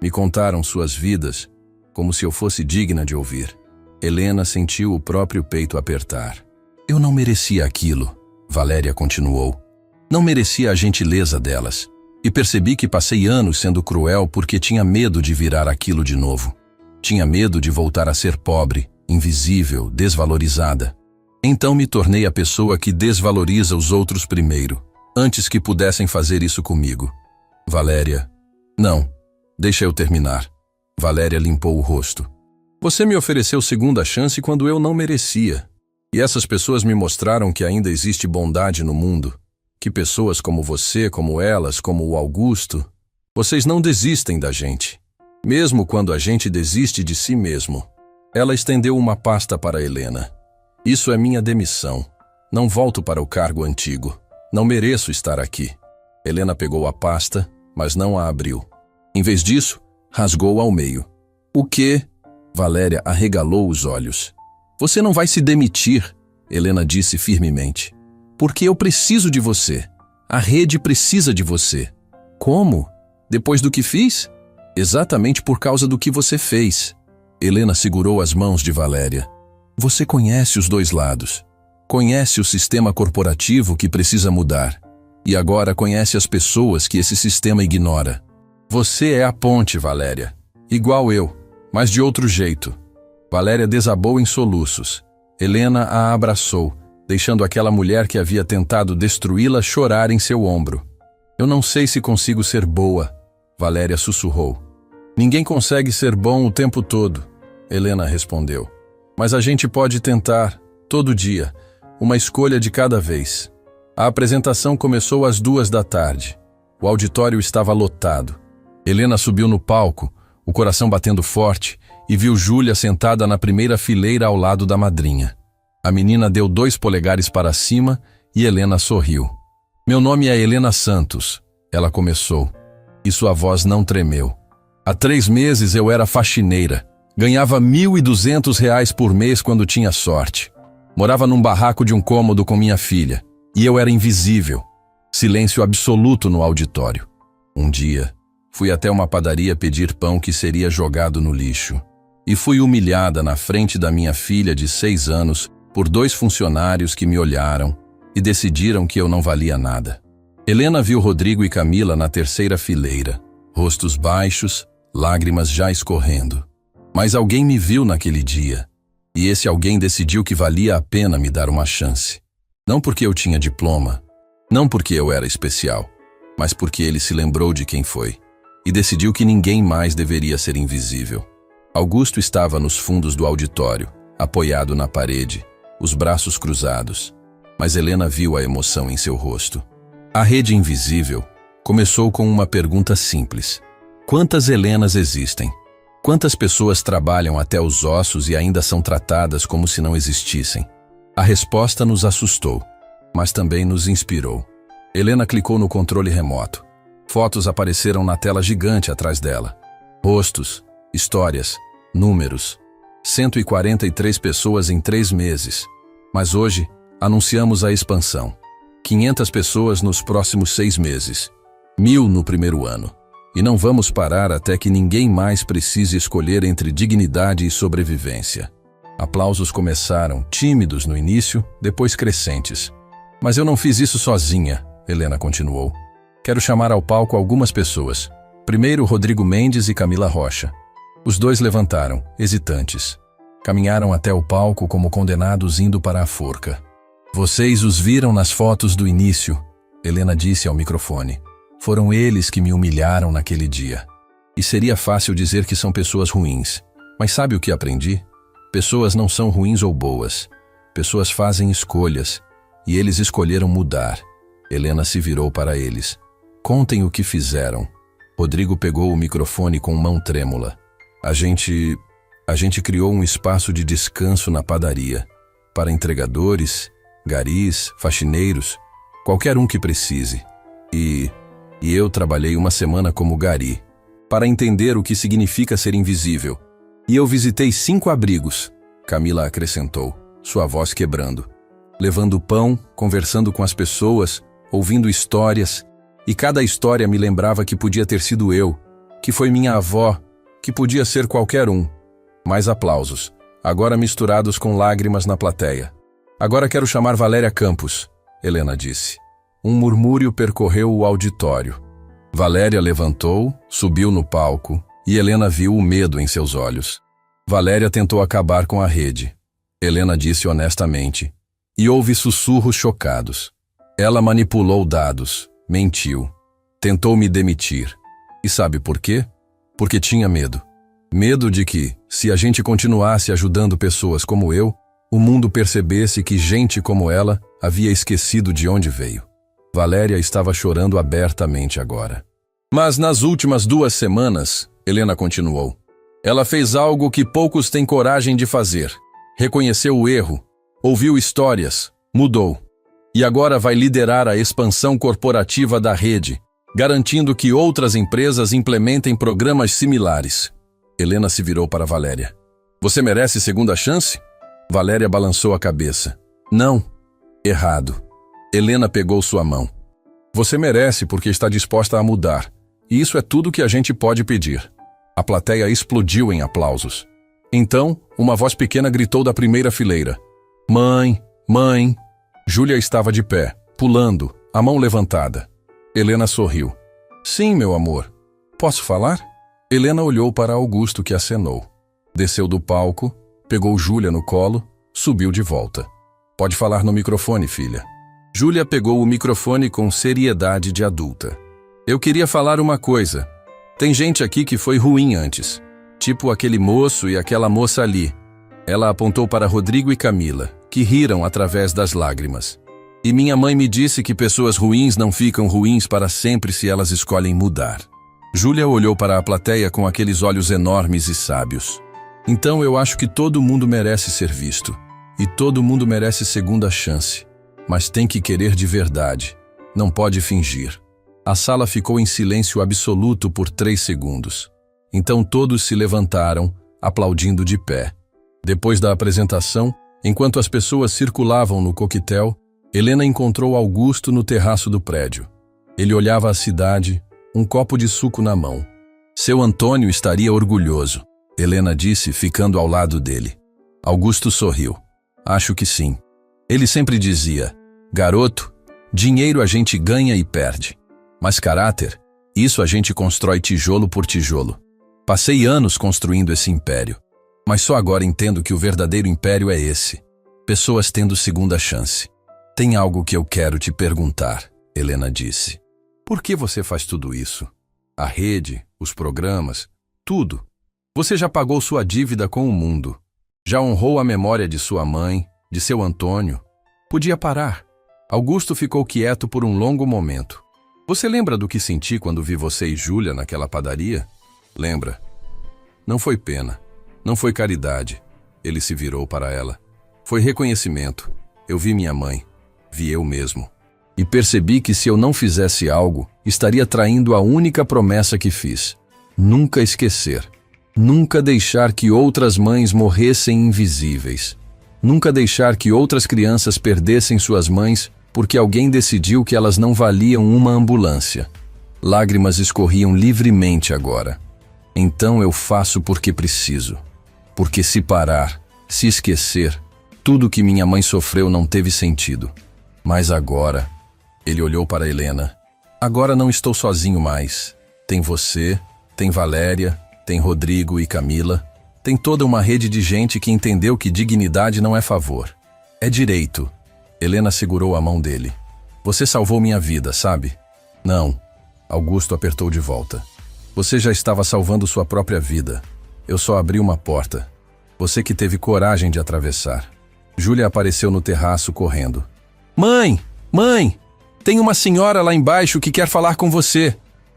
me contaram suas vidas, como se eu fosse digna de ouvir. Helena sentiu o próprio peito apertar. Eu não merecia aquilo, Valéria continuou. Não merecia a gentileza delas. E percebi que passei anos sendo cruel porque tinha medo de virar aquilo de novo. Tinha medo de voltar a ser pobre, invisível, desvalorizada. Então me tornei a pessoa que desvaloriza os outros primeiro, antes que pudessem fazer isso comigo. Valéria. Não, deixa eu terminar. Valéria limpou o rosto. Você me ofereceu segunda chance quando eu não merecia. E essas pessoas me mostraram que ainda existe bondade no mundo. Que pessoas como você, como elas, como o Augusto, vocês não desistem da gente. Mesmo quando a gente desiste de si mesmo. Ela estendeu uma pasta para Helena. Isso é minha demissão. Não volto para o cargo antigo. Não mereço estar aqui. Helena pegou a pasta, mas não a abriu. Em vez disso, rasgou ao meio. O quê? Valéria arregalou os olhos. Você não vai se demitir, Helena disse firmemente. Porque eu preciso de você. A rede precisa de você. Como? Depois do que fiz? Exatamente por causa do que você fez. Helena segurou as mãos de Valéria. Você conhece os dois lados. Conhece o sistema corporativo que precisa mudar. E agora conhece as pessoas que esse sistema ignora. Você é a ponte, Valéria. Igual eu, mas de outro jeito. Valéria desabou em soluços. Helena a abraçou, deixando aquela mulher que havia tentado destruí-la chorar em seu ombro. Eu não sei se consigo ser boa, Valéria sussurrou. Ninguém consegue ser bom o tempo todo, Helena respondeu. Mas a gente pode tentar, todo dia, uma escolha de cada vez. A apresentação começou às 14h. O auditório estava lotado. Helena subiu no palco, o coração batendo forte, e viu Júlia sentada na primeira fileira ao lado da madrinha. A menina deu 2 polegares para cima e Helena sorriu. Meu nome é Helena Santos, ela começou, e sua voz não tremeu. Há 3 meses eu era faxineira. Ganhava R$ 1.200 por mês quando tinha sorte. Morava num barraco de um cômodo com minha filha. E eu era invisível. Silêncio absoluto no auditório. Um dia, fui até uma padaria pedir pão que seria jogado no lixo. E fui humilhada na frente da minha filha de 6 anos por 2 funcionários que me olharam e decidiram que eu não valia nada. Helena viu Rodrigo e Camila na 3ª fileira. Rostos baixos, lágrimas já escorrendo. Mas alguém me viu naquele dia, e esse alguém decidiu que valia a pena me dar uma chance. Não porque eu tinha diploma, não porque eu era especial, mas porque ele se lembrou de quem foi, e decidiu que ninguém mais deveria ser invisível. Augusto estava nos fundos do auditório, apoiado na parede, os braços cruzados, mas Helena viu a emoção em seu rosto. A rede invisível começou com uma pergunta simples. Quantas Helenas existem? Quantas pessoas trabalham até os ossos e ainda são tratadas como se não existissem? A resposta nos assustou, mas também nos inspirou. Helena clicou no controle remoto. Fotos apareceram na tela gigante atrás dela. Rostos, histórias, números. 143 pessoas em 3 meses. Mas hoje, anunciamos a expansão. 500 pessoas nos próximos 6 meses. 1000 no primeiro ano. E não vamos parar até que ninguém mais precise escolher entre dignidade e sobrevivência. Aplausos começaram, tímidos no início, depois crescentes. Mas eu não fiz isso sozinha, Helena continuou. Quero chamar ao palco algumas pessoas. Primeiro Rodrigo Mendes e Camila Rocha. Os 2 levantaram, hesitantes. Caminharam até o palco como condenados indo para a forca. Vocês os viram nas fotos do início, Helena disse ao microfone. Foram eles que me humilharam naquele dia. E seria fácil dizer que são pessoas ruins. Mas sabe o que aprendi? Pessoas não são ruins ou boas. Pessoas fazem escolhas. E eles escolheram mudar. Helena se virou para eles. Contem o que fizeram. Rodrigo pegou o microfone com mão trêmula. A gente criou um espaço de descanso na padaria. Para entregadores, garis, faxineiros, qualquer um que precise. E eu trabalhei uma semana como gari, para entender o que significa ser invisível. E eu visitei 5 abrigos, Camila acrescentou, sua voz quebrando. Levando pão, conversando com as pessoas, ouvindo histórias, e cada história me lembrava que podia ter sido eu, que foi minha avó, que podia ser qualquer um. Mais aplausos, agora misturados com lágrimas na plateia. Agora quero chamar Valéria Campos, Helena disse. Um murmúrio percorreu o auditório. Valéria levantou, subiu no palco, e Helena viu o medo em seus olhos. Valéria tentou acabar com a rede. Helena disse honestamente. E houve sussurros chocados. Ela manipulou dados, mentiu, tentou me demitir. E sabe por quê? Porque tinha medo. Medo de que, se a gente continuasse ajudando pessoas como eu, o mundo percebesse que gente como ela havia esquecido de onde veio. Valéria estava chorando abertamente agora. Mas nas últimas 2 semanas, Helena continuou, ela fez algo que poucos têm coragem de fazer. Reconheceu o erro, ouviu histórias, mudou. E agora vai liderar a expansão corporativa da rede, garantindo que outras empresas implementem programas similares. Helena se virou para Valéria. Você merece segunda chance? Valéria balançou a cabeça. Não. Errado. Helena pegou sua mão. Você merece porque está disposta a mudar. E isso é tudo que a gente pode pedir. A plateia explodiu em aplausos. Então, uma voz pequena gritou da primeira fileira. Mãe, mãe. Júlia estava de pé, pulando, a mão levantada. Helena sorriu. Sim, meu amor. Posso falar? Helena olhou para Augusto, que acenou. Desceu do palco, pegou Júlia no colo, subiu de volta. Pode falar no microfone, filha. Júlia pegou o microfone com seriedade de adulta. Eu queria falar uma coisa. Tem gente aqui que foi ruim antes. Tipo aquele moço e aquela moça ali. Ela apontou para Rodrigo e Camila, que riram através das lágrimas. E minha mãe me disse que pessoas ruins não ficam ruins para sempre se elas escolhem mudar. Júlia olhou para a plateia com aqueles olhos enormes e sábios. Então eu acho que todo mundo merece ser visto. E todo mundo merece segunda chance. Mas tem que querer de verdade. Não pode fingir. A sala ficou em silêncio absoluto por 3 segundos. Então todos se levantaram, aplaudindo de pé. Depois da apresentação, enquanto as pessoas circulavam no coquetel, Helena encontrou Augusto no terraço do prédio. Ele olhava a cidade, um copo de suco na mão. Seu Antônio estaria orgulhoso, Helena disse, ficando ao lado dele. Augusto sorriu. Acho que sim. Ele sempre dizia, garoto, dinheiro a gente ganha e perde. Mas caráter, isso a gente constrói tijolo por tijolo. Passei anos construindo esse império. Mas só agora entendo que o verdadeiro império é esse. Pessoas tendo segunda chance. Tem algo que eu quero te perguntar, Helena disse. Por que você faz tudo isso? A rede, os programas, tudo. Você já pagou sua dívida com o mundo. Já honrou a memória de sua mãe, de seu Antônio. Podia parar. Augusto ficou quieto por um longo momento. Você lembra do que senti quando vi você e Júlia naquela padaria? Lembra? Não foi pena. Não foi caridade. Ele se virou para ela. Foi reconhecimento. Eu vi minha mãe. Vi eu mesmo. E percebi que se eu não fizesse algo, estaria traindo a única promessa que fiz. Nunca esquecer. Nunca deixar que outras mães morressem invisíveis. Nunca deixar que outras crianças perdessem suas mães porque alguém decidiu que elas não valiam uma ambulância. Lágrimas escorriam livremente agora. Então eu faço porque preciso. Porque se parar, se esquecer, tudo que minha mãe sofreu não teve sentido. Mas agora, ele olhou para Helena. Agora não estou sozinho mais. Tem você, tem Valéria, tem Rodrigo e Camila. Tem toda uma rede de gente que entendeu que dignidade não é favor. É direito. Helena segurou a mão dele. Você salvou minha vida, sabe? Não. Augusto apertou de volta. Você já estava salvando sua própria vida. Eu só abri uma porta. Você que teve coragem de atravessar. Júlia apareceu no terraço correndo. Mãe! Mãe! Tem uma senhora lá embaixo que quer falar com você.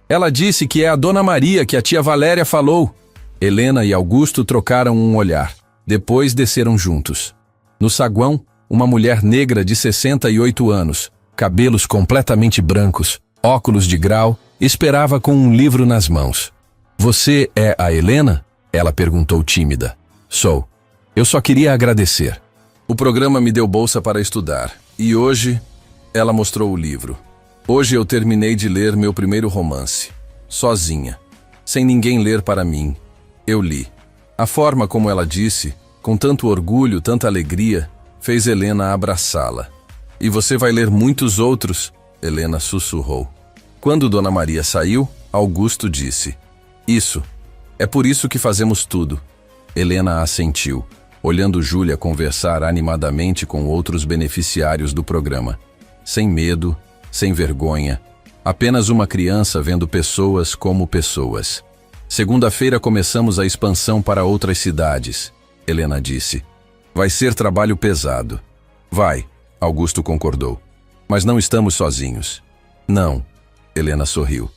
Ela disse que é a Dona Maria que a tia Valéria falou. Helena e Augusto trocaram um olhar. Depois desceram juntos. No saguão, uma mulher negra de 68 anos, cabelos completamente brancos, óculos de grau, esperava com um livro nas mãos. Você é a Helena? Ela perguntou tímida. Sou. Eu só queria agradecer. O programa me deu bolsa para estudar. E hoje, ela mostrou o livro. Hoje eu terminei de ler meu primeiro romance. Sozinha. Sem ninguém ler para mim. Eu li. A forma como ela disse, com tanto orgulho, tanta alegria, fez Helena abraçá-la. E você vai ler muitos outros? Helena sussurrou. Quando Dona Maria saiu, Augusto disse: Isso. É por isso que fazemos tudo. Helena assentiu, olhando Júlia conversar animadamente com outros beneficiários do programa. Sem medo, sem vergonha. Apenas uma criança vendo pessoas como pessoas. Segunda-feira começamos a expansão para outras cidades, Helena disse. Vai ser trabalho pesado. Vai, Augusto concordou. Mas não estamos sozinhos. Não, Helena sorriu.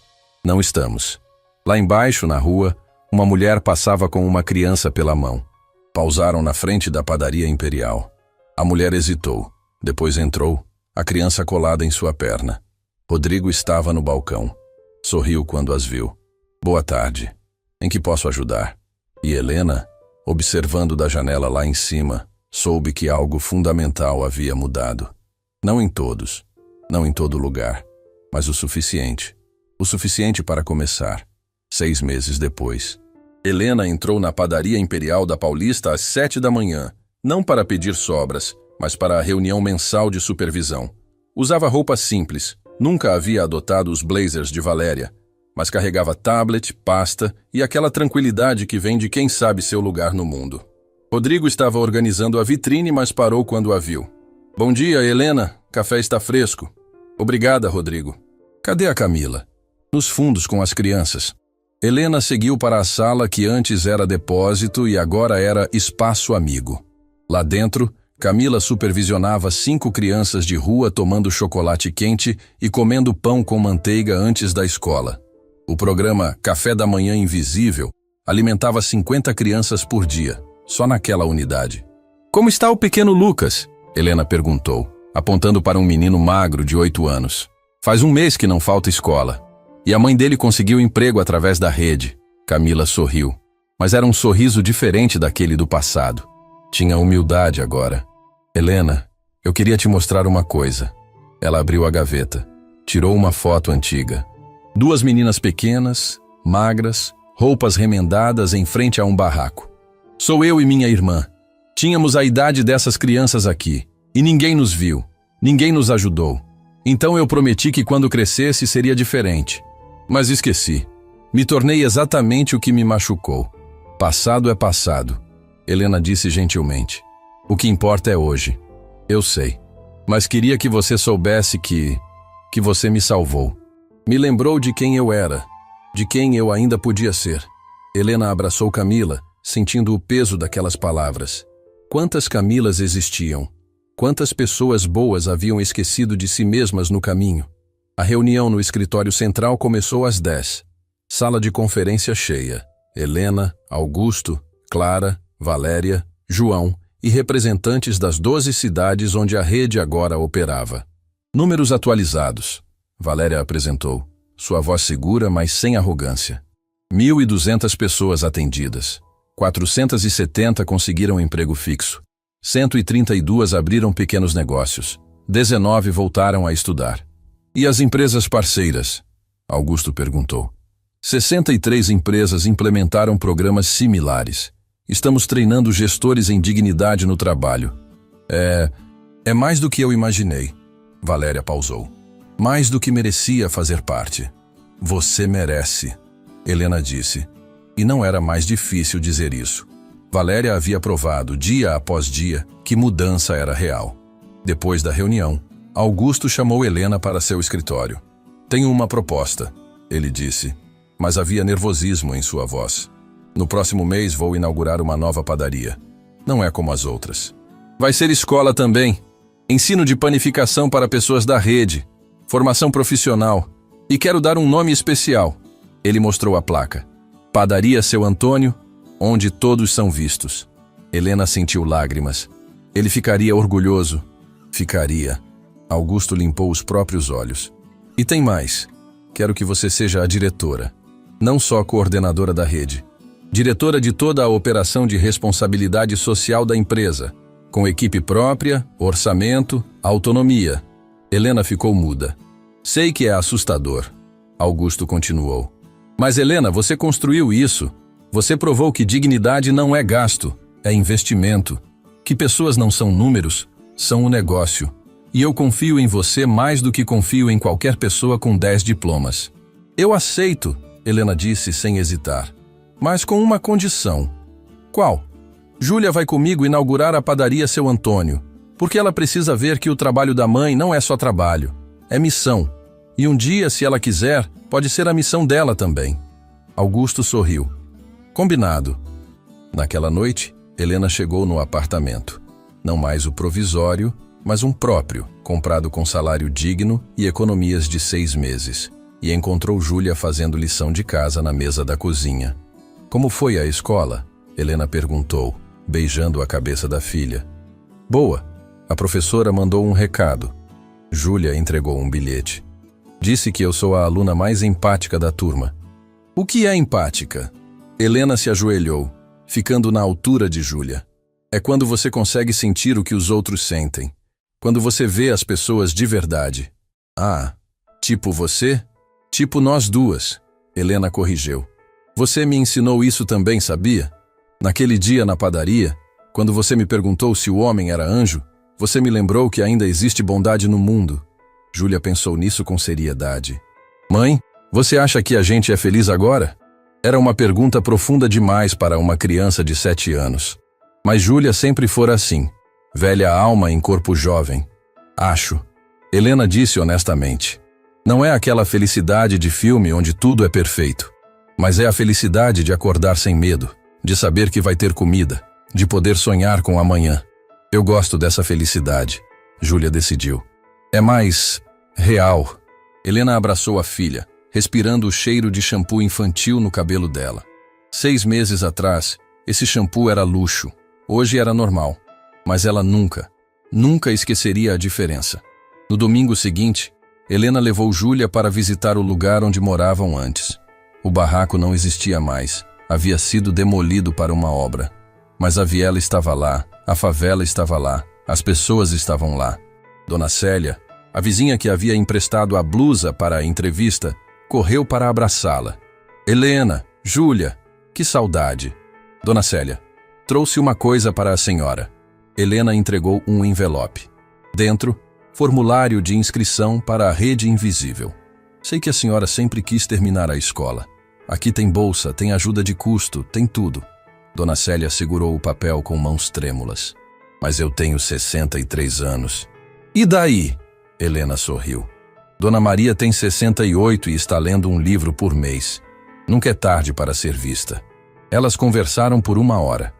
Não estamos. Lá embaixo, na rua, uma mulher passava com uma criança pela mão. Pausaram na frente da padaria imperial. A mulher hesitou. Depois entrou, a criança colada em sua perna. Rodrigo estava no balcão. Sorriu quando as viu. Boa tarde. Em que posso ajudar? E Helena, observando da janela lá em cima, soube que algo fundamental havia mudado. Não em todos, não em todo lugar, mas o suficiente. O suficiente para começar. 6 meses depois. Helena entrou na padaria imperial da Paulista às 7 da manhã, não para pedir sobras, mas para a reunião mensal de supervisão. Usava roupas simples, nunca havia adotado os blazers de Valéria, mas carregava tablet, pasta e aquela tranquilidade que vem de quem sabe seu lugar no mundo. Rodrigo estava organizando a vitrine, mas parou quando a viu. Bom dia, Helena. Café está fresco. Obrigada, Rodrigo. Cadê a Camila? Nos fundos com as crianças. Helena seguiu para a sala que antes era depósito e agora era espaço amigo. Lá dentro, Camila supervisionava 5 crianças de rua tomando chocolate quente e comendo pão com manteiga antes da escola. O programa Café da Manhã Invisível alimentava 50 crianças por dia, só naquela unidade. Como está o pequeno Lucas? Helena perguntou, apontando para um menino magro de 8 anos. Faz 1 mês que não falta escola. E a mãe dele conseguiu emprego através da rede. Camila sorriu, mas era um sorriso diferente daquele do passado. Tinha humildade agora. Helena, eu queria te mostrar uma coisa. Ela abriu a gaveta, tirou uma foto antiga. 2 meninas pequenas, magras, roupas remendadas em frente a um barraco. Sou eu e minha irmã. Tínhamos a idade dessas crianças aqui, e ninguém nos viu, ninguém nos ajudou. Então eu prometi que quando crescesse seria diferente. Mas esqueci. Me tornei exatamente o que me machucou. Passado é passado, Helena disse gentilmente. O que importa é hoje. Eu sei. Mas queria que você soubesse que você me salvou. Me lembrou de quem eu era, de quem eu ainda podia ser. Helena abraçou Camila, sentindo o peso daquelas palavras. Quantas Camilas existiam? Quantas pessoas boas haviam esquecido de si mesmas no caminho? A reunião no escritório central começou às 10. Sala de conferência cheia. Helena, Augusto, Clara, Valéria, João e representantes das 12 cidades onde a rede agora operava. Números atualizados. Valéria apresentou, sua voz segura, mas sem arrogância. 1.200 pessoas atendidas. 470 conseguiram emprego fixo. 132 abriram pequenos negócios. 19 voltaram a estudar. E as empresas parceiras? Augusto perguntou. 63 empresas implementaram programas similares. Estamos treinando gestores em dignidade no trabalho. É mais do que eu imaginei. Valéria pausou. Mais do que merecia fazer parte. Você merece, Helena disse. E não era mais difícil dizer isso. Valéria havia provado, dia após dia, que mudança era real. Depois da reunião, Augusto chamou Helena para seu escritório. Tenho uma proposta, ele disse, mas havia nervosismo em sua voz. No próximo mês vou inaugurar uma nova padaria. Não é como as outras. Vai ser escola também. Ensino de panificação para pessoas da rede. Formação profissional. E quero dar um nome especial. Ele mostrou a placa. Padaria Seu Antônio, onde todos são vistos. Helena sentiu lágrimas. Ele ficaria orgulhoso. Ficaria. Augusto limpou os próprios olhos. E tem mais. Quero que você seja a diretora. Não só coordenadora da rede. Diretora de toda a operação de responsabilidade social da empresa. Com equipe própria, orçamento, autonomia. Helena ficou muda. Sei que é assustador. Augusto continuou. Mas Helena, você construiu isso. Você provou que dignidade não é gasto, é investimento. Que pessoas não são números, são um negócio. E eu confio em você mais do que confio em qualquer pessoa com 10 diplomas. Eu aceito, Helena disse sem hesitar, mas com uma condição. Qual? Júlia vai comigo inaugurar a padaria Seu Antônio, porque ela precisa ver que o trabalho da mãe não é só trabalho, é missão. E um dia, se ela quiser, pode ser a missão dela também. Augusto sorriu. Combinado. Naquela noite, Helena chegou no apartamento. Não mais o provisório, mas um próprio, comprado com salário digno e economias de 6 meses. E encontrou Júlia fazendo lição de casa na mesa da cozinha. Como foi a escola? Helena perguntou, beijando a cabeça da filha. Boa. A professora mandou um recado. Júlia entregou um bilhete. Disse que eu sou a aluna mais empática da turma. O que é empática? Helena se ajoelhou, ficando na altura de Júlia. É quando você consegue sentir o que os outros sentem. Quando você vê as pessoas de verdade. Ah, tipo você? Tipo nós duas. Helena corrigiu. Você me ensinou isso também, sabia? Naquele dia na padaria, quando você me perguntou se o homem era anjo, você me lembrou que ainda existe bondade no mundo. Júlia pensou nisso com seriedade. Mãe, você acha que a gente é feliz agora? Era uma pergunta profunda demais para uma criança de 7 anos. Mas Júlia sempre fora assim. Velha alma em corpo jovem. Acho. Helena disse honestamente. Não é aquela felicidade de filme onde tudo é perfeito. Mas é a felicidade de acordar sem medo, de saber que vai ter comida, de poder sonhar com amanhã. Eu gosto dessa felicidade, Júlia decidiu. É mais real. Helena abraçou a filha, respirando o cheiro de shampoo infantil no cabelo dela. 6 meses atrás, esse shampoo era luxo. Hoje era normal. Mas ela nunca esqueceria a diferença. No domingo seguinte, Helena levou Júlia para visitar o lugar onde moravam antes. O barraco não existia mais. Havia sido demolido para uma obra. Mas a viela estava lá, a favela estava lá, as pessoas estavam lá. Dona Célia, a vizinha que havia emprestado a blusa para a entrevista, correu para abraçá-la. Helena, Júlia, que saudade. Dona Célia, trouxe uma coisa para a senhora. Helena entregou um envelope. Dentro, formulário de inscrição para a Rede Invisível. Sei que a senhora sempre quis terminar a escola. Aqui tem bolsa, tem ajuda de custo, tem tudo. Dona Célia segurou o papel com mãos trêmulas. Mas eu tenho 63 anos. E daí? Helena sorriu. Dona Maria tem 68 e está lendo um livro por mês. Nunca é tarde para ser vista. Elas conversaram por 1 hora.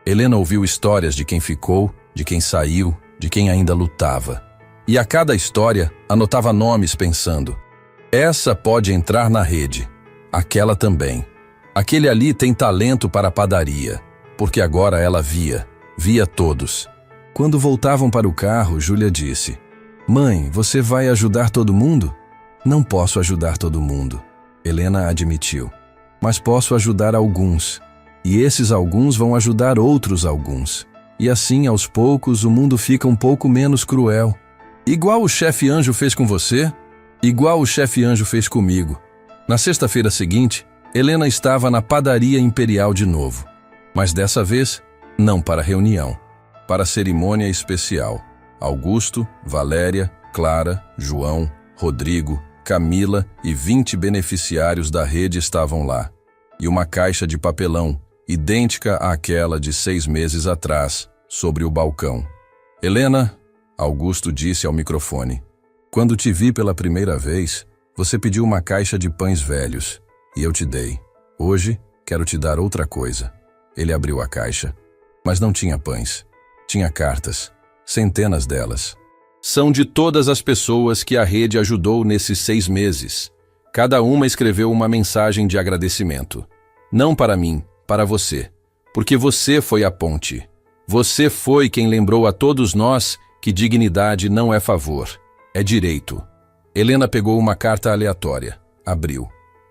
Helena ouviu histórias de quem ficou, de quem saiu, de quem ainda lutava. E a cada história, anotava nomes pensando. Essa pode entrar na rede. Aquela também. Aquele ali tem talento para a padaria. Porque agora ela via todos. Quando voltavam para o carro, Júlia disse: Mãe, você vai ajudar todo mundo? Não posso ajudar todo mundo, Helena admitiu. Mas posso ajudar alguns. E esses alguns vão ajudar outros alguns. E assim, aos poucos, o mundo fica um pouco menos cruel. Igual o chefe Anjo fez com você, igual o chefe Anjo fez comigo. Na sexta-feira seguinte, Helena estava na padaria imperial de novo. Mas dessa vez, não para reunião, para cerimônia especial. Augusto, Valéria, Clara, João, Rodrigo, Camila e 20 beneficiários da rede estavam lá. E uma caixa de papelão, idêntica àquela de 6 meses atrás, sobre o balcão. Helena, Augusto disse ao microfone, quando te vi pela primeira vez, você pediu uma caixa de pães velhos, e eu te dei. Hoje, quero te dar outra coisa. Ele abriu a caixa, mas não tinha pães. Tinha cartas, centenas delas. São de todas as pessoas que a rede ajudou nesses 6 meses. Cada uma escreveu uma mensagem de agradecimento. Não para mim, para você. Porque você foi a ponte. Você foi quem lembrou a todos nós que dignidade não é favor, é direito. Helena pegou uma carta aleatória. Abriu.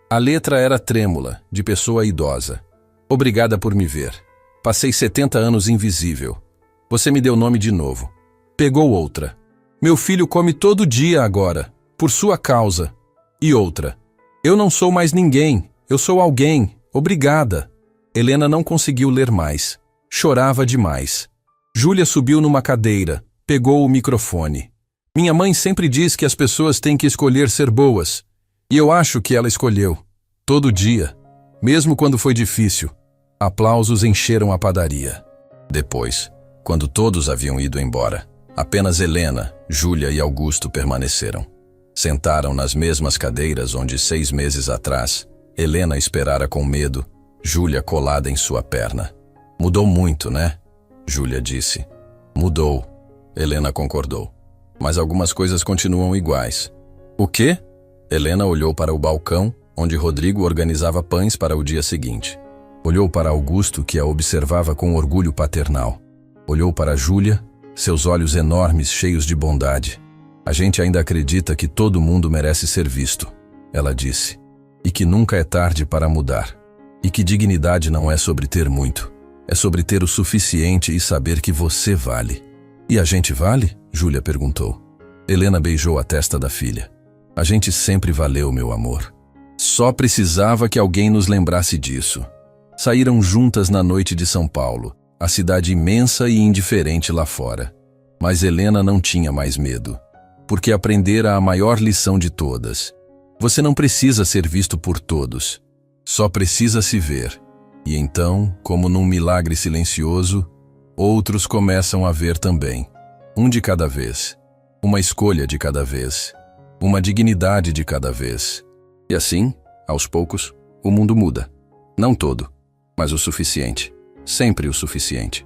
A letra era trêmula, de pessoa idosa. Obrigada por me ver. Passei 70 anos invisível. Você me deu nome de novo. Pegou outra. Meu filho come todo dia agora, por sua causa. E outra. Eu não sou mais ninguém, eu sou alguém. Obrigada. Helena não conseguiu ler mais. Chorava demais. Júlia subiu numa cadeira, pegou o microfone. Minha mãe sempre diz que as pessoas têm que escolher ser boas. E eu acho que ela escolheu. Todo dia. Mesmo quando foi difícil. Aplausos encheram a padaria. Depois, quando todos haviam ido embora, apenas Helena, Júlia e Augusto permaneceram. Sentaram nas mesmas cadeiras onde 6 meses atrás, Helena esperara com medo, Júlia colada em sua perna. Mudou muito, né? Júlia disse. Mudou. Helena concordou. Mas algumas coisas continuam iguais. O quê? Helena olhou para o balcão, onde Rodrigo organizava pães para o dia seguinte. Olhou para Augusto, que a observava com orgulho paternal. Olhou para Júlia, seus olhos enormes cheios de bondade. A gente ainda acredita que todo mundo merece ser visto, ela disse. E que nunca é tarde para mudar. E que dignidade não é sobre ter muito. É sobre ter o suficiente e saber que você vale. E a gente vale? Júlia perguntou. Helena beijou a testa da filha. A gente sempre valeu, meu amor. Só precisava que alguém nos lembrasse disso. Saíram juntas na noite de São Paulo, a cidade imensa e indiferente lá fora. Mas Helena não tinha mais medo, porque aprendera a maior lição de todas. Você não precisa ser visto por todos, só precisa se ver. E então, como num milagre silencioso, outros começam a ver também. Um de cada vez, uma escolha de cada vez, uma dignidade de cada vez. E assim, aos poucos, o mundo muda. Não todo, mas o suficiente. Sempre o suficiente.